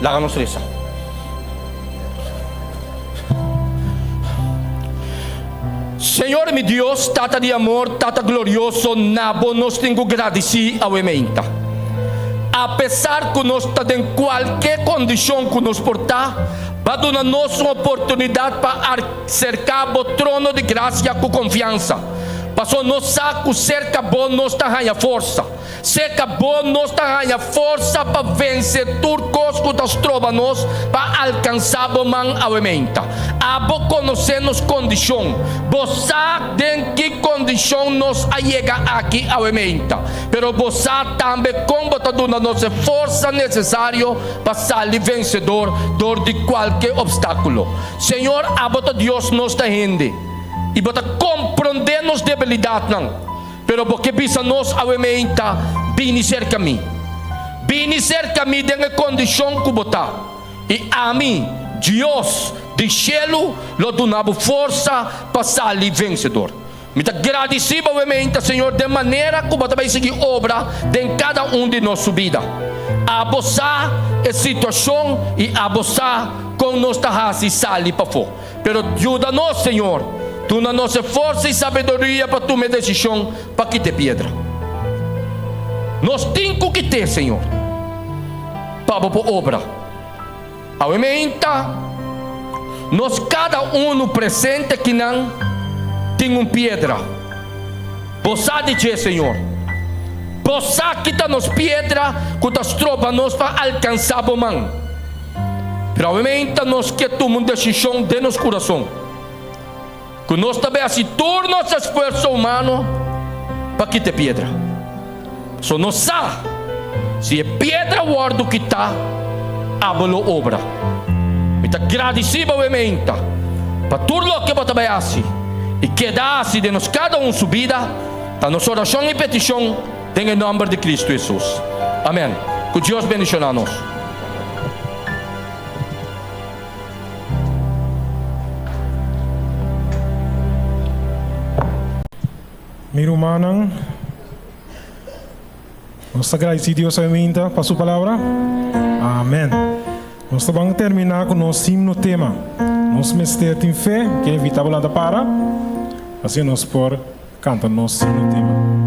Laga nos reza. Senhor meu Deus, tata de amor, tata glorioso, nabo nos tenho agradecido ao ementa. Apesar que nós estamos em qualquer condição que nos portar, vai dar-nos uma oportunidade para cercar o trono de graça com confiança. Passou nos saco, cerca bom, nós ganha força. Cerca bom, nós ganha força para vencer turcos que nos trova-nos, para alcançar o man ao ementa. Abo conhecer-nos condição. Você tem que condição nos chega aqui ao ementa. Pero você também combatendo nossa força necessária para sair vencedor de qualquer obstáculo. Senhor, abo Deus nos está rende. E bota compreender nos debilidade não. Pero porque bisa nos ao ementa, vini cerca mim. Vini cerca mim de condição que botar. E a mim, Deus de cielo, lo donava força para sair vencedor. Me agradecido ao ementa, Senhor, de maneira que você vai seguir obra em cada de nossa vida. Abosar a situação e abosar com nossa raça e sair para fora. Pero ajuda-nos, Senhor. Tu na nossa força e sabedoria para tomar decisão para que te pedra. Nós temos que ter, Senhor, para a obra. Ao ementa, nós cada no presente que não tem pedra. Você diz, Senhor, você que está nos pedra, que está trova nos para alcançar o man. Pero ao ementa, nós que tomamos decisão de nosso coração. Que nós também assim turno nosso esforço humano para que te pedra. Só não sabe se é pedra o ordo que está a boa obra. Muito agradecido ao ementa para tudo o que você vai assim e quedar-se de nós cada subida a nossa oração e petição em nome de Cristo Jesus. Amém. Que Deus bendiga a nós. Meu irmão, nós agradecemos a Deus ainda para sua palavra. Amém. Nós vamos terminar com o nosso himno tema. Nós mestres em fé, que é evitável lá da para. Assim nós por cantar nosso himno tema.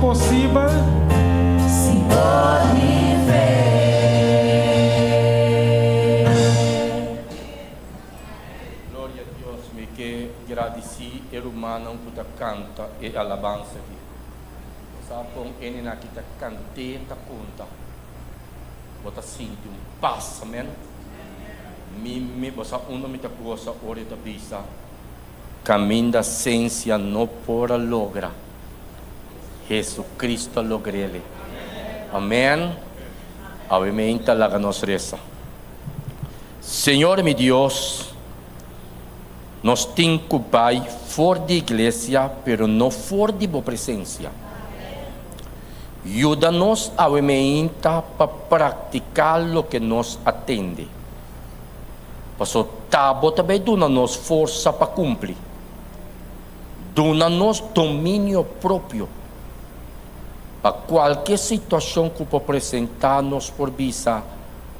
possível se pode ver. Glória a Deus, me que agradeci el humano que canta e alabança aqui. Sapong ele na kita cante ta conta. Bota sinto paz, amen. Me bosa uno me ta cosa ore da bisa. Caminho da ciência não pora logra. Jesus Cristo logrele. Amém. Avementa la nos reza. Senhor, meu Deus, nós temos que ir fora da igreja, pero não fora de boa presença. Ajuda-nos a para praticar o que nos atende. Passo tabo também dona-nos força para cumprir. Dona-nos domínio próprio. Para qualquer situação que pode apresentar-nos por visa,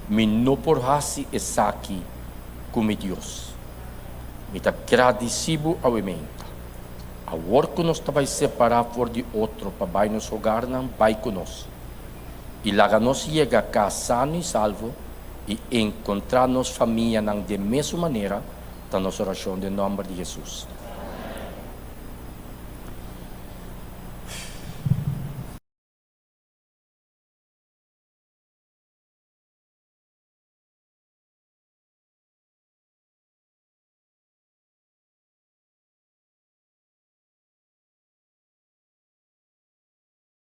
me não por hasi essa aqui como Deus. Me está agradecido ao emenda. A hora que nós vai separar por de outro para vai nos jogar, não vai conosco. E lá nós chega a casa sano e salvo e encontrar nos família de mesma maneira da nossa oração em nome de Jesus.